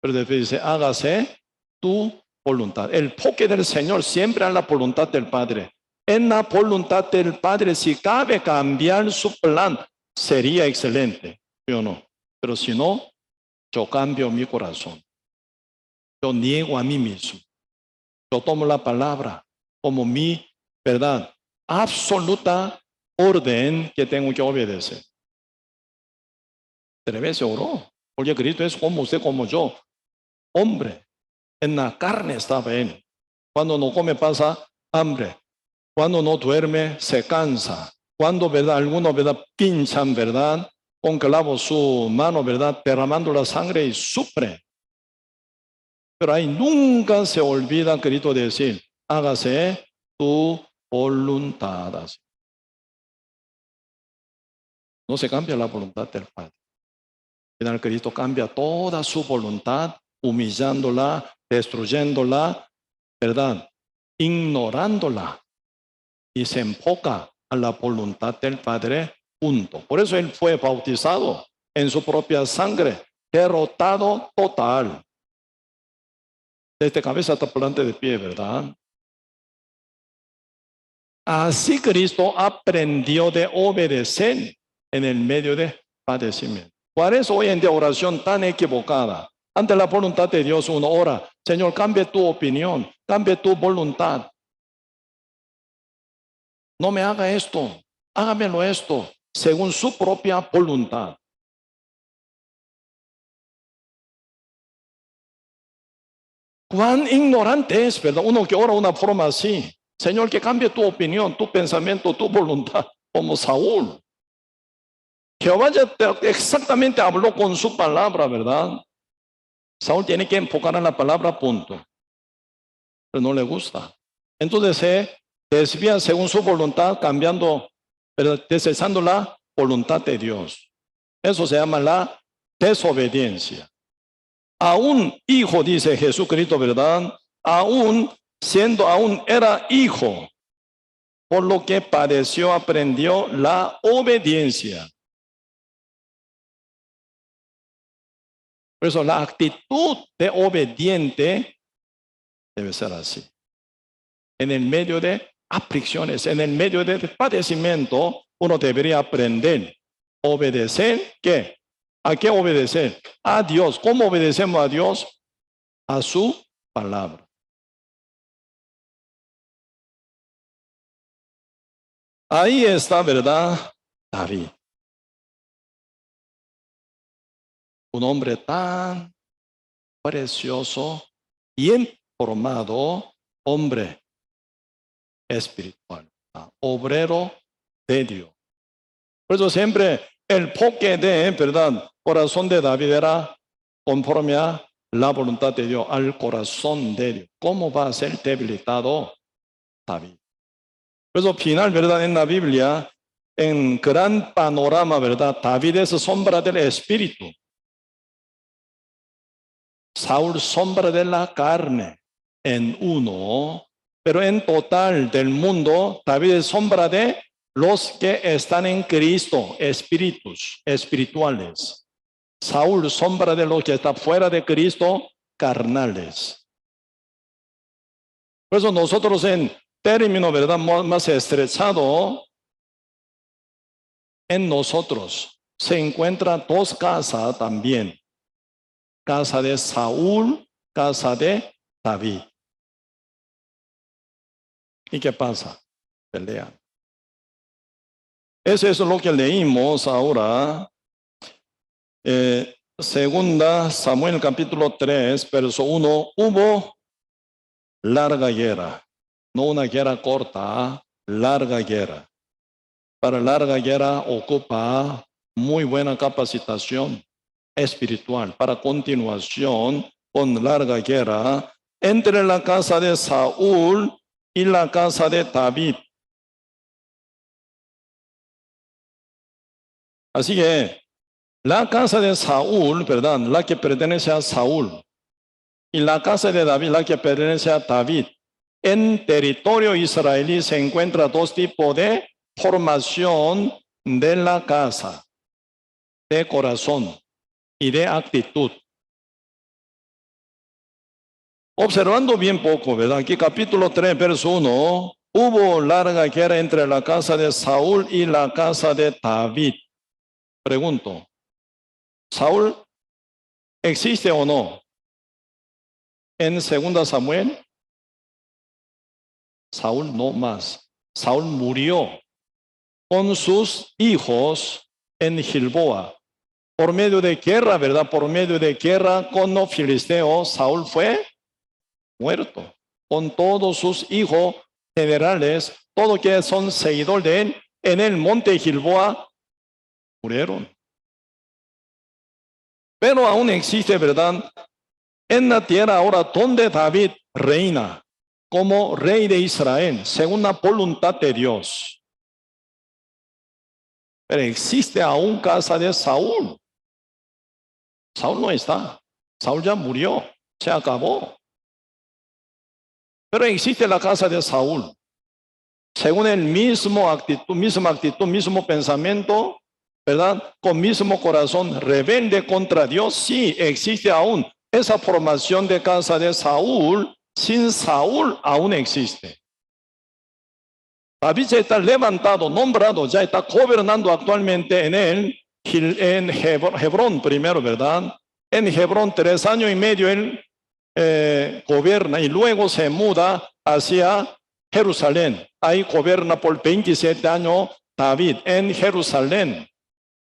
Pero después dice, hágase tu voluntad. El enfoque del Señor siempre en la voluntad del Padre. En la voluntad del Padre, si cabe cambiar su plan, sería excelente, ¿sí o no? Pero si no, yo cambio mi corazón. Yo niego a mí mismo. Yo tomo la palabra como mi verdad, absoluta orden que tengo que obedecer. 3 veces oró, porque Cristo es como usted, como yo. Hombre, en la carne estaba él. Cuando no come pasa hambre. Cuando no duerme se cansa. Cuando, ¿verdad? Algunos, ¿verdad? Pinchan, ¿verdad? Con clavo su mano, ¿verdad? Derramando la sangre y sufre. Pero ahí nunca se olvida, querido, decir, hágase tu voluntad. No se cambia la voluntad del Padre. El Cristo cambia toda su voluntad, humillándola, destruyéndola, ¿verdad? Ignorándola. Y se enfoca a la voluntad del Padre, punto. Por eso Él fue bautizado en su propia sangre, derrotado total. Desde cabeza hasta planta de pie, ¿verdad? Así Cristo aprendió de obedecer en el medio de padecimiento. ¿Cuál es hoy en día oración tan equivocada? Ante la voluntad de Dios uno ora, Señor, cambie tu opinión, cambie tu voluntad. No me haga esto, hágamelo esto, según su propia voluntad. Cuán ignorante es, ¿verdad? Uno que ora de una forma así. Señor, que cambie tu opinión, tu pensamiento, tu voluntad, como Saúl. Jehová ya exactamente habló con su palabra, ¿verdad? Saúl tiene que enfocar en la palabra, punto. Pero no le gusta. Entonces se desvía según su voluntad, cambiando, pero desechando la voluntad de Dios. Eso se llama la desobediencia. Aún hijo, dice Jesucristo, ¿verdad? Aún era hijo, por lo que padeció, aprendió la obediencia. Por eso la actitud de obediente debe ser así. En el medio de aflicciones, en el medio de padecimiento, uno debería aprender a obedecer. ¿Qué? ¿A qué obedecer? A Dios. ¿Cómo obedecemos a Dios? A su palabra. Ahí está, ¿verdad? David. Un hombre tan precioso, bien formado, hombre espiritual, obrero de Dios. Por eso siempre el enfoque de, ¿verdad? Corazón de David era conforme a la voluntad de Dios, al corazón de Dios. ¿Cómo va a ser debilitado David? Por eso final, ¿verdad? En la Biblia, en gran panorama, ¿verdad? David es sombra del Espíritu. Saúl sombra de la carne en uno, pero en total del mundo, David es sombra de los que están en Cristo, espíritus espirituales. Saúl sombra de los que están fuera de Cristo, carnales. Por eso nosotros en término, ¿verdad?, más estrechado, en nosotros se encuentran dos casas también. Casa de Saúl, casa de David. ¿Y qué pasa? Pelean. Eso es lo que leímos ahora. Segunda Samuel capítulo 3, verso 1. Hubo larga guerra. No una guerra corta, larga guerra. Para larga guerra ocupa muy buena capacitación espiritual. Para continuación, con larga guerra, entre la casa de Saúl y la casa de David. Así que la casa de Saúl, ¿verdad?, la que pertenece a Saúl, y la casa de David, la que pertenece a David. En territorio israelí se encuentra dos tipos de formación de la casa, de corazón y de actitud. Observando bien poco, ¿verdad? Aquí capítulo 3, verso 1, hubo larga guerra entre la casa de Saúl y la casa de David. Pregunto, ¿Saúl existe o no? En 2 Samuel, Saúl no más. Saúl murió con sus hijos en Gilboa. Por medio de guerra, ¿verdad? Por medio de guerra con los filisteos, Saúl fue muerto. Con todos sus hijos generales, todos que son seguidores de él, en el monte Gilboa, murieron. Pero aún existe, ¿verdad?, en la tierra ahora donde David reina como rey de Israel, según la voluntad de Dios. Pero existe aún casa de Saúl. Saúl no está. Saúl ya murió. Se acabó. Pero existe la casa de Saúl. Según el mismo actitud, mismo pensamiento, ¿verdad? Con mismo corazón, rebelde contra Dios. Sí, existe aún esa formación de casa de Saúl. Sin Saúl aún existe. David ya está levantado, nombrado, ya está gobernando actualmente en Hebrón primero, ¿verdad? En Hebrón 3 años y medio él gobierna y luego se muda hacia Jerusalén. Ahí gobierna por 27 años David en Jerusalén,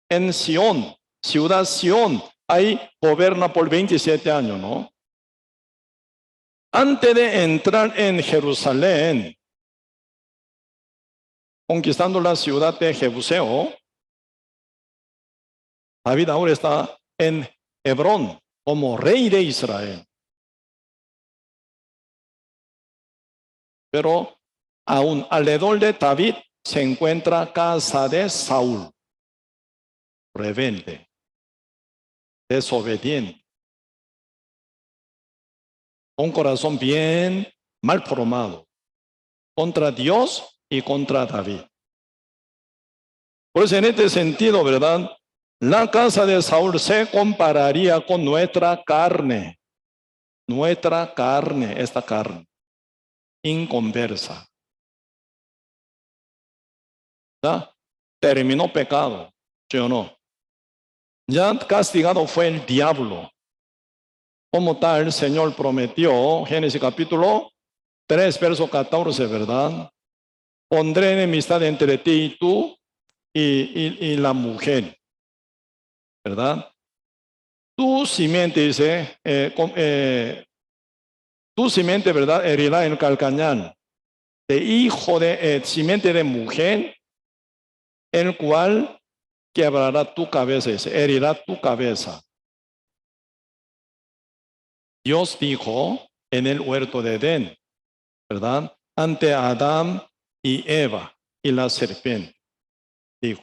en Sión, ciudad Sión. Ahí gobierna por 27 años, ¿no? Antes de entrar en Jerusalén, conquistando la ciudad de Jebuseo, David ahora está en Hebrón como rey de Israel. Pero aún alrededor de David se encuentra casa de Saúl, rebelde, desobediente, con corazón bien mal formado, contra Dios y contra David. Por eso en este sentido, ¿verdad?, la casa de Saúl se compararía con nuestra carne, esta carne inconversa. ¿Ya? Terminó pecado, ¿sí o no? Ya castigado fue el diablo. Como tal, el Señor prometió, Génesis capítulo 3, verso 14, ¿verdad? Pondré enemistad entre ti y tú y la mujer, ¿verdad? Tu simiente, dice, tu simiente, ¿verdad?, herirá el calcañal de hijo de simiente de mujer, el cual quebrará tu cabeza, dice, herirá tu cabeza. Dios dijo en el huerto de Edén, ¿verdad?, ante Adán y Eva y la serpiente, dijo,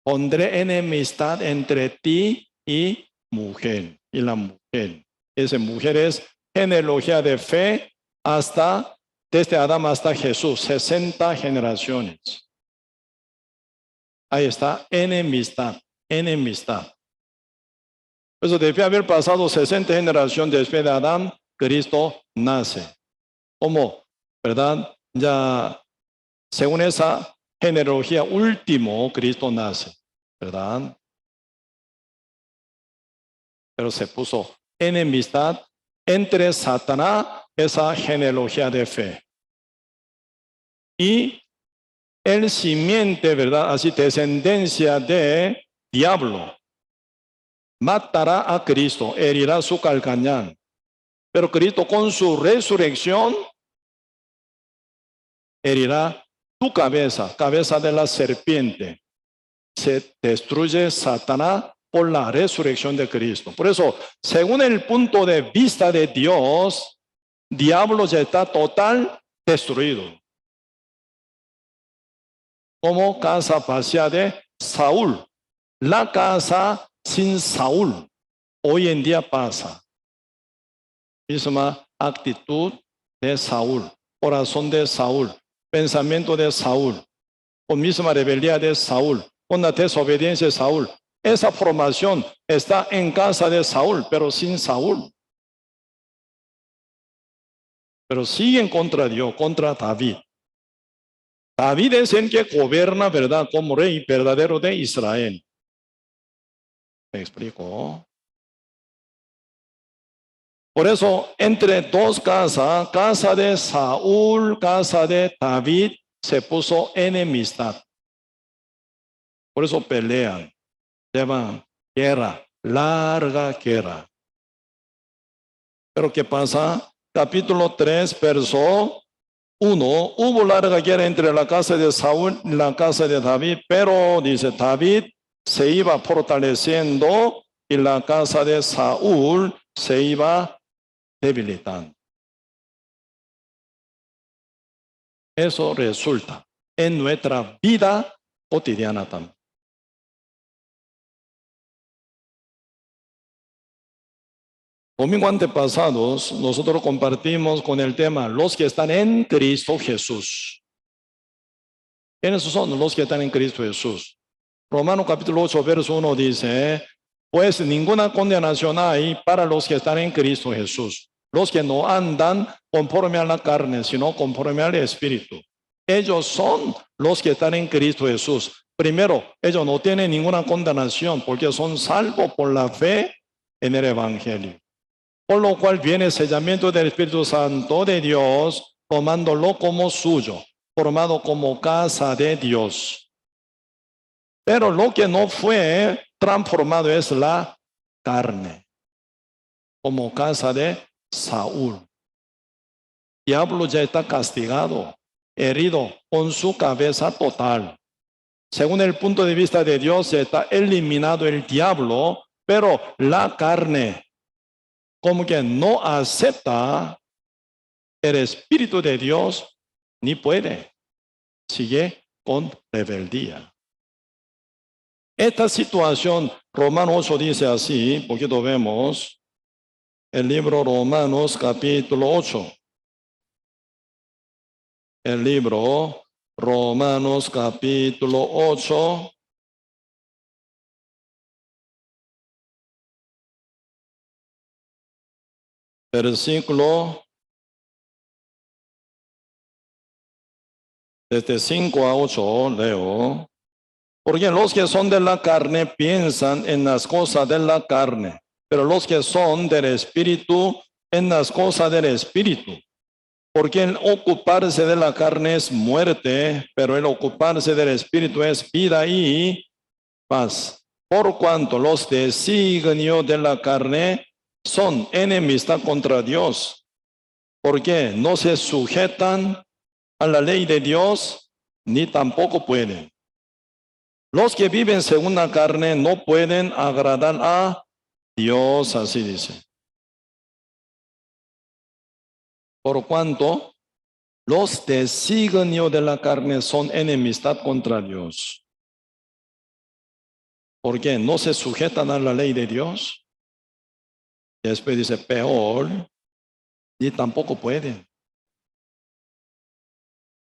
pondré enemistad entre ti y mujer. y la mujer. Esa mujer es genealogía de fe hasta, desde Adán hasta Jesús, 60 generaciones. Ahí está, enemistad, enemistad. Por eso debe haber pasado 60 generaciones después de Adán, Cristo nace. ¿Cómo? ¿Verdad? Ya, según esa genealogía último, Cristo nace. ¿Verdad? Pero se puso enemistad entre Satanás, esa genealogía de fe, y el simiente, ¿verdad? Así, descendencia de diablo. Matará a Cristo, herirá su calcañán. Pero Cristo con su resurrección herirá tu cabeza, cabeza de la serpiente. Se destruye Satanás por la resurrección de Cristo. Por eso, según el punto de vista de Dios, diablo ya está total destruido. Como casa vacía de Saúl. La casa sin Saúl hoy en día pasa. Misma actitud de Saúl, corazón de Saúl, pensamiento de Saúl, con misma rebeldía de Saúl, con la desobediencia de Saúl. Esa formación está en casa de Saúl, pero sin Saúl. Pero siguen contra Dios, contra David. David es el que gobierna, ¿verdad?, como rey verdadero de Israel. ¿Me explico? Por eso, entre dos casas, casa de Saúl, casa de David, se puso enemistad. Por eso pelean, llevan guerra, larga guerra. Pero ¿qué pasa? Capítulo 3, verso 1. Hubo larga guerra entre la casa de Saúl y la casa de David, pero, dice, David se iba fortaleciendo y la casa de Saúl se iba debilitando. Eso resulta en nuestra vida cotidiana también. Domingo antepasados, nosotros compartimos con el tema los que están en Cristo Jesús. ¿Quiénes son los que están en Cristo Jesús? Romanos capítulo 8, verso 1 dice, pues ninguna condenación hay para los que están en Cristo Jesús, los que no andan conforme a la carne, sino conforme al Espíritu. Ellos son los que están en Cristo Jesús. Primero, ellos no tienen ninguna condenación porque son salvos por la fe en el Evangelio. Por lo cual viene el sellamiento del Espíritu Santo de Dios, tomándolo como suyo, formado como casa de Dios. Pero lo que no fue transformado es la carne, como casa de Saúl. Diablo ya está castigado, herido con su cabeza total. Según el punto de vista de Dios, está eliminado el diablo, pero la carne, como que no acepta el Espíritu de Dios, ni puede. Sigue con rebeldía. Esta situación, Romanos 8 dice así, poquito vemos, el libro Romanos capítulo 8. El libro Romanos capítulo 8. Versículo desde 5 a 8 leo. Porque los que son de la carne piensan en las cosas de la carne, pero los que son del Espíritu en las cosas del Espíritu. Porque el ocuparse de la carne es muerte, pero el ocuparse del Espíritu es vida y paz. Por cuanto los designios de la carne son enemistad contra Dios, porque no se sujetan a la ley de Dios, ni tampoco pueden. Los que viven según la carne no pueden agradar a Dios, así dice. Por cuanto los designios de la carne son enemistad contra Dios. ¿Por qué? ¿No se sujetan a la ley de Dios? Y después dice, peor, y tampoco pueden.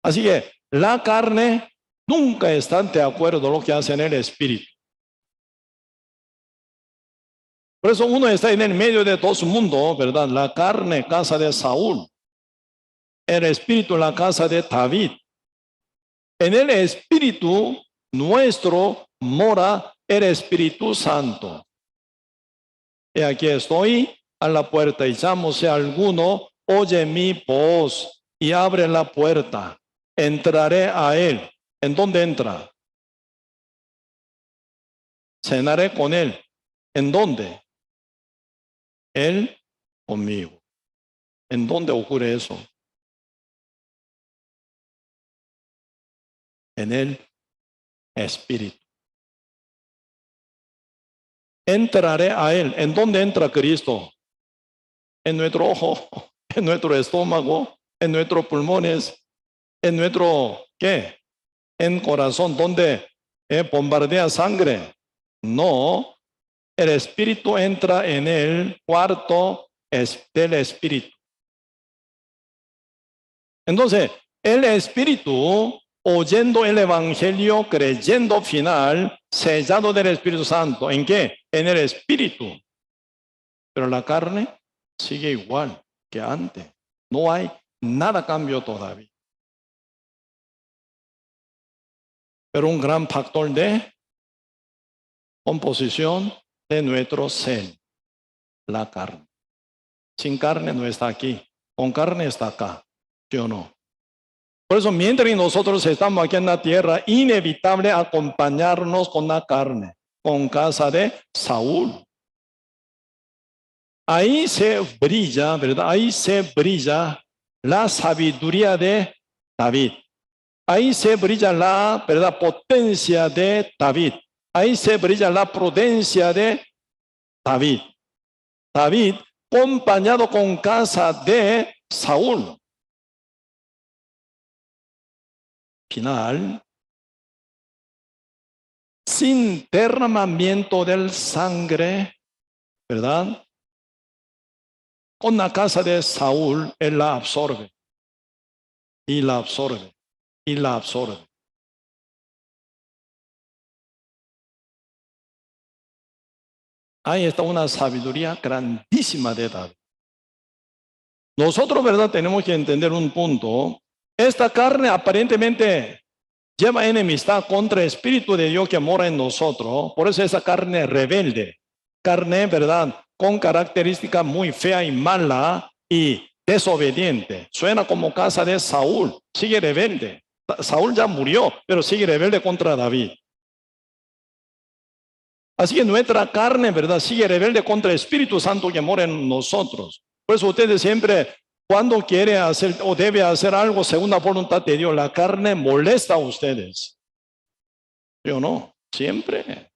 Así que la carne nunca está de acuerdo con lo que hace en el espíritu. Por eso uno está en el medio de todo su mundo, ¿verdad? La carne, casa de Saúl. El espíritu, la casa de David. En el espíritu nuestro mora el Espíritu Santo. Y aquí estoy a la puerta y llamo si alguno oye mi voz y abre la puerta. Entraré a él. ¿En dónde entra? Cenaré con él. ¿En dónde? Él conmigo. ¿En dónde ocurre eso? En el Espíritu. Entraré a él. ¿En dónde entra Cristo? En nuestro ojo, en nuestro estómago, en nuestros pulmones, en nuestro, ¿qué? En corazón, donde bombardea sangre. No, el Espíritu entra en el cuarto del Espíritu. Entonces, el Espíritu, oyendo el Evangelio, creyendo final, sellado del Espíritu Santo. ¿En qué? En el Espíritu. Pero la carne sigue igual que antes. No hay nada cambio todavía. Pero un gran factor de composición de nuestro ser, la carne. Sin carne no está aquí, con carne está acá, ¿sí o no? Por eso mientras nosotros estamos aquí en la tierra, inevitable acompañarnos con la carne, con casa de Saúl. Ahí se brilla, ¿verdad? Ahí se brilla la sabiduría de David. Ahí se brilla la, ¿verdad?, potencia de David. Ahí se brilla la prudencia de David. David, acompañado con casa de Saúl. Final, sin derramamiento del sangre, ¿verdad? Con la casa de Saúl, él la absorbe. Y la absorbe. Y la absorbe. Ahí está una sabiduría grandísima de David. Nosotros, ¿verdad?, tenemos que entender un punto. Esta carne aparentemente lleva enemistad contra el Espíritu de Dios que mora en nosotros. Por eso esa carne rebelde. Carne, ¿verdad?, con característica muy fea y mala y desobediente. Suena como casa de Saúl. Sigue rebelde. Saúl ya murió, pero sigue rebelde contra David. Así que nuestra carne, ¿verdad?, sigue rebelde contra el Espíritu Santo que mora en nosotros. Por eso ustedes siempre, cuando quiere hacer o debe hacer algo según la voluntad de Dios, la carne molesta a ustedes. ¿Sí o no? Siempre.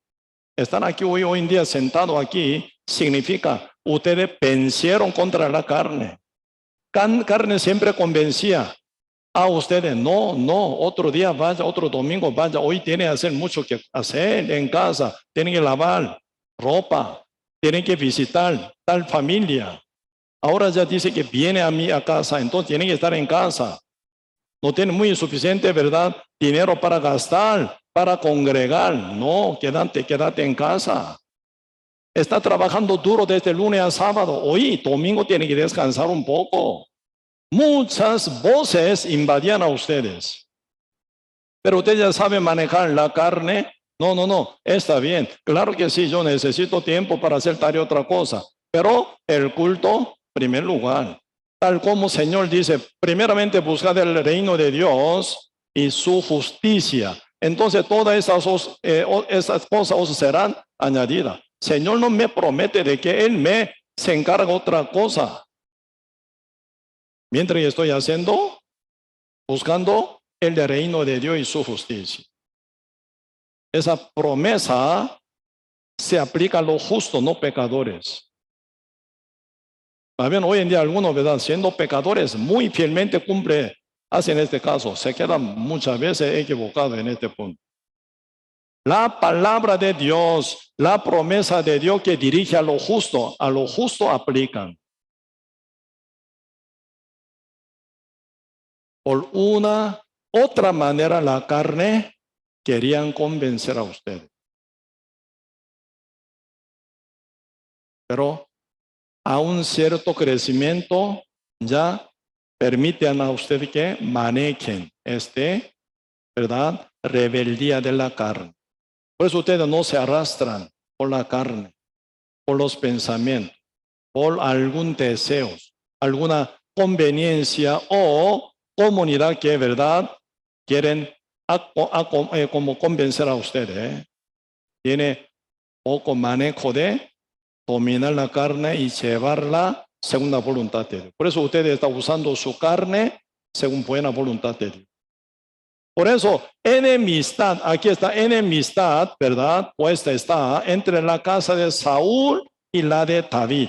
Están aquí hoy en día sentados aquí, significa ustedes vencieron contra la carne. Carne siempre convencía a ustedes, no, otro día vaya, otro domingo vaya, hoy tiene que hacer mucho que hacer en casa, tienen que lavar ropa, tienen que visitar tal familia. Ahora ya dice que viene a casa, entonces tienen que estar en casa. No tienen muy suficiente, ¿verdad?, dinero para gastar, para congregar. No, quédate en casa. Está trabajando duro desde lunes a sábado. Hoy, domingo, tiene que descansar un poco. Muchas voces invadían a ustedes. Pero ustedes ya saben manejar la carne. No, está bien. Claro que sí, yo necesito tiempo para hacer tal y otra cosa. Pero el culto, primer lugar. Tal como el Señor dice, primeramente buscad el reino de Dios y su justicia. Entonces todas esas cosas os serán añadidas. Señor no me promete de que Él me se encarga otra cosa. Mientras estoy haciendo, buscando el reino de Dios y su justicia. Esa promesa se aplica a los justos, no pecadores. También hoy en día algunos, ¿verdad?, siendo pecadores, muy fielmente hacen este caso. Se quedan muchas veces equivocados en este punto. La palabra de Dios, la promesa de Dios que dirige a lo justo aplican. Por una otra manera la carne querían convencer a ustedes. Pero a un cierto crecimiento ya permiten a ustedes que manejen ¿verdad? Rebeldía de la carne. Por eso ustedes no se arrastran por la carne, por los pensamientos, por algún deseo, alguna conveniencia o comunidad que, ¿verdad?, quieren como convencer a ustedes. Tiene poco manejo de dominar la carne y llevarla según la voluntad de Dios. Por eso ustedes están usando su carne según buena voluntad de Dios. Por eso, enemistad, aquí está enemistad, ¿verdad? Puesta está entre la casa de Saúl y la de David.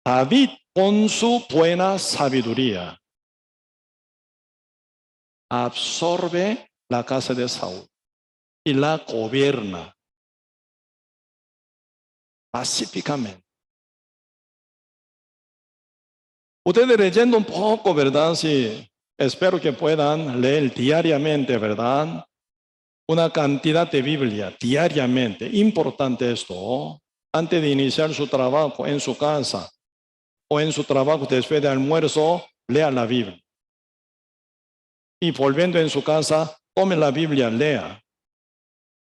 David, con su buena sabiduría, absorbe la casa de Saúl y la gobierna pacíficamente. Ustedes leyendo un poco, ¿verdad? Sí, espero que puedan leer diariamente, ¿verdad? Una cantidad de Biblia diariamente. Importante esto. Antes de iniciar su trabajo en su casa o en su trabajo después de almuerzo, lea la Biblia. Y volviendo en su casa, tome la Biblia, lea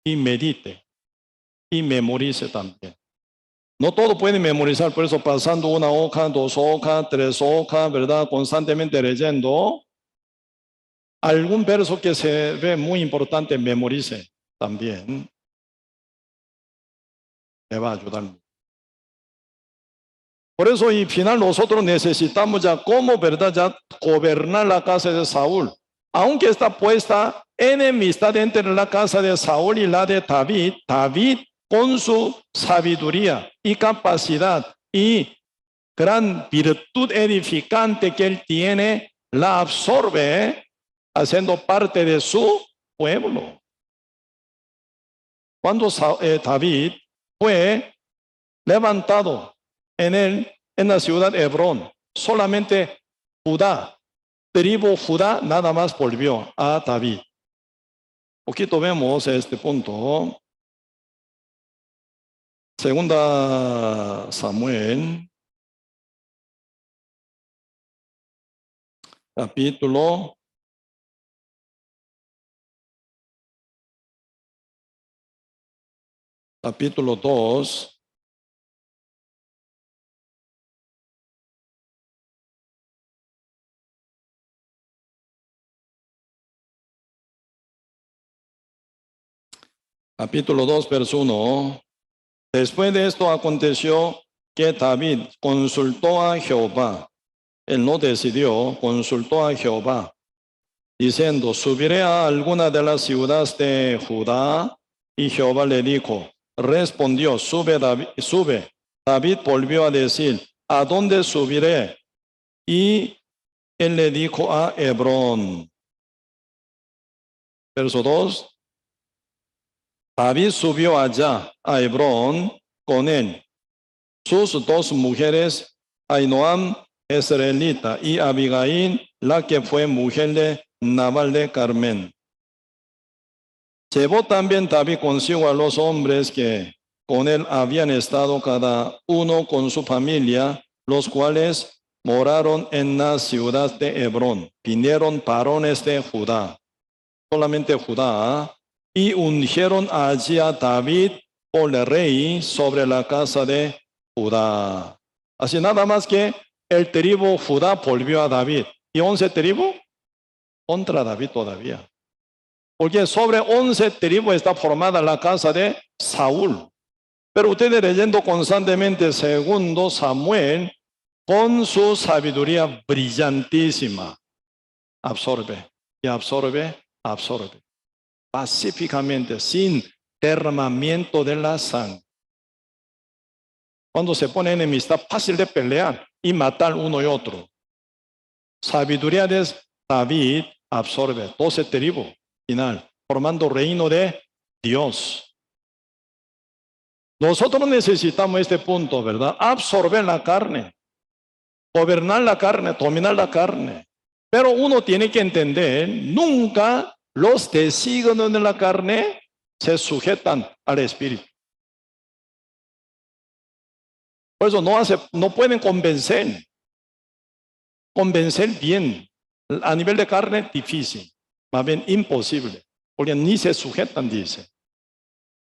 y medite y memorice también. No todo puede memorizar, por eso pasando una hoja, 2 hojas, 3 hojas, ¿verdad? Constantemente leyendo. Algún verso que se ve muy importante, memorice también. Me va a ayudar. Por eso, y al final nosotros necesitamos ya como, ¿verdad?, ya gobernar la casa de Saúl. Aunque está puesta enemistad entre la casa de Saúl y la de David, David con su sabiduría y capacidad y gran virtud edificante que él tiene, la absorbe, haciendo parte de su pueblo. Cuando David fue levantado en la ciudad de Hebrón, solamente Judá, tribu Judá, nada más volvió a David. Poquito vemos este punto. Segunda Samuel, capítulo 2. Capítulo 2, verso 1. Después de esto aconteció que David consultó a Jehová. Él no decidió, consultó a Jehová, diciendo: subiré a alguna de las ciudades de Judá. Y Jehová le dijo, respondió, sube David, sube. David volvió a decir, ¿a dónde subiré? Y él le dijo, a Hebrón. Verso 2. David subió allá a Hebrón con él, sus 2 mujeres, Ahinoam Jezreelita y Abigail, la que fue mujer de Nabal de Carmel. Llevó también David consigo a los hombres que con él habían estado, cada uno con su familia, los cuales moraron en la ciudad de Hebrón. Vinieron varones de Judá, solamente Judá, y ungieron allí a David por el rey sobre la casa de Judá. Así nada más que el tribu Judá volvió a David. ¿Y 11 tribus? Contra David todavía. Porque sobre 11 tribus está formada la casa de Saúl. Pero ustedes leyendo constantemente segundo Samuel, con su sabiduría brillantísima, absorbe y absorbe, absorbe. Pacíficamente, sin derramamiento de la sangre. Cuando se pone enemistad, fácil de pelear y matar uno y otro. Sabiduría de David absorbe 12 tribus, final, formando reino de Dios. Nosotros necesitamos este punto, ¿verdad? Absorber la carne, gobernar la carne, dominar la carne. Pero uno tiene que entender, nunca los designios de la carne se sujetan al Espíritu. Por eso no pueden convencer bien. A nivel de carne, difícil, más bien imposible, porque ni se sujetan, dice.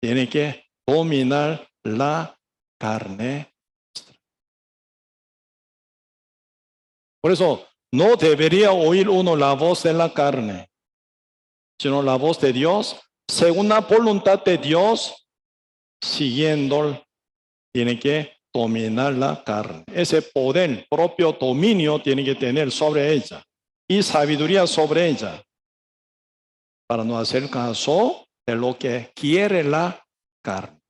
Tiene que dominar la carne. Por eso, no debería oír uno la voz de la carne, sino la voz de Dios, según la voluntad de Dios, siguiendo, tiene que dominar la carne. Ese poder, propio dominio, tiene que tener sobre ella y sabiduría sobre ella, para no hacer caso de lo que quiere la carne.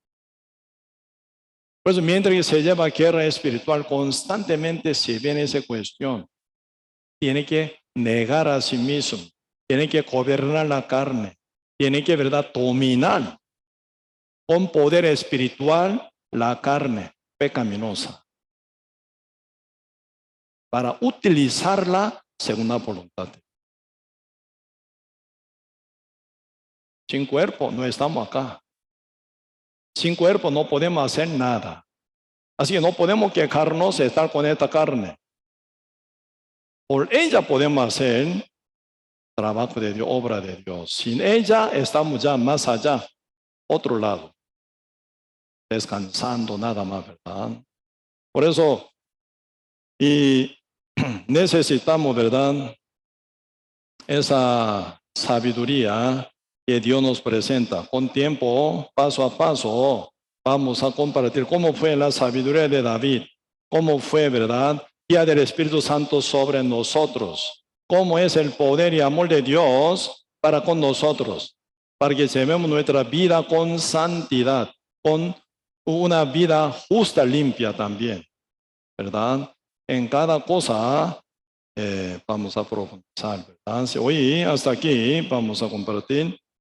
Pues mientras que se lleva guerra espiritual, constantemente se viene esa cuestión. Tiene que negar a sí mismo, tiene que gobernar la carne, tiene que, ¿verdad?, dominar con poder espiritual la carne pecaminosa, para utilizarla según la voluntad. Sin cuerpo no estamos acá. Sin cuerpo no podemos hacer nada. Así que no podemos quejarnos de estar con esta carne. Por ella podemos hacer trabajo de Dios, obra de Dios. Sin ella estamos ya más allá, otro lado, descansando nada más, ¿verdad? Por eso, y necesitamos, ¿verdad?, esa sabiduría que Dios nos presenta. Con tiempo, paso a paso, vamos a compartir cómo fue la sabiduría de David, cómo fue, ¿verdad?, guía del Espíritu Santo sobre nosotros, cómo es el poder y amor de Dios para con nosotros, para que llevemos nuestra vida con santidad, con una vida justa, limpia también, ¿verdad? En cada cosa vamos a profundizar, ¿verdad? Hoy hasta aquí vamos a compartir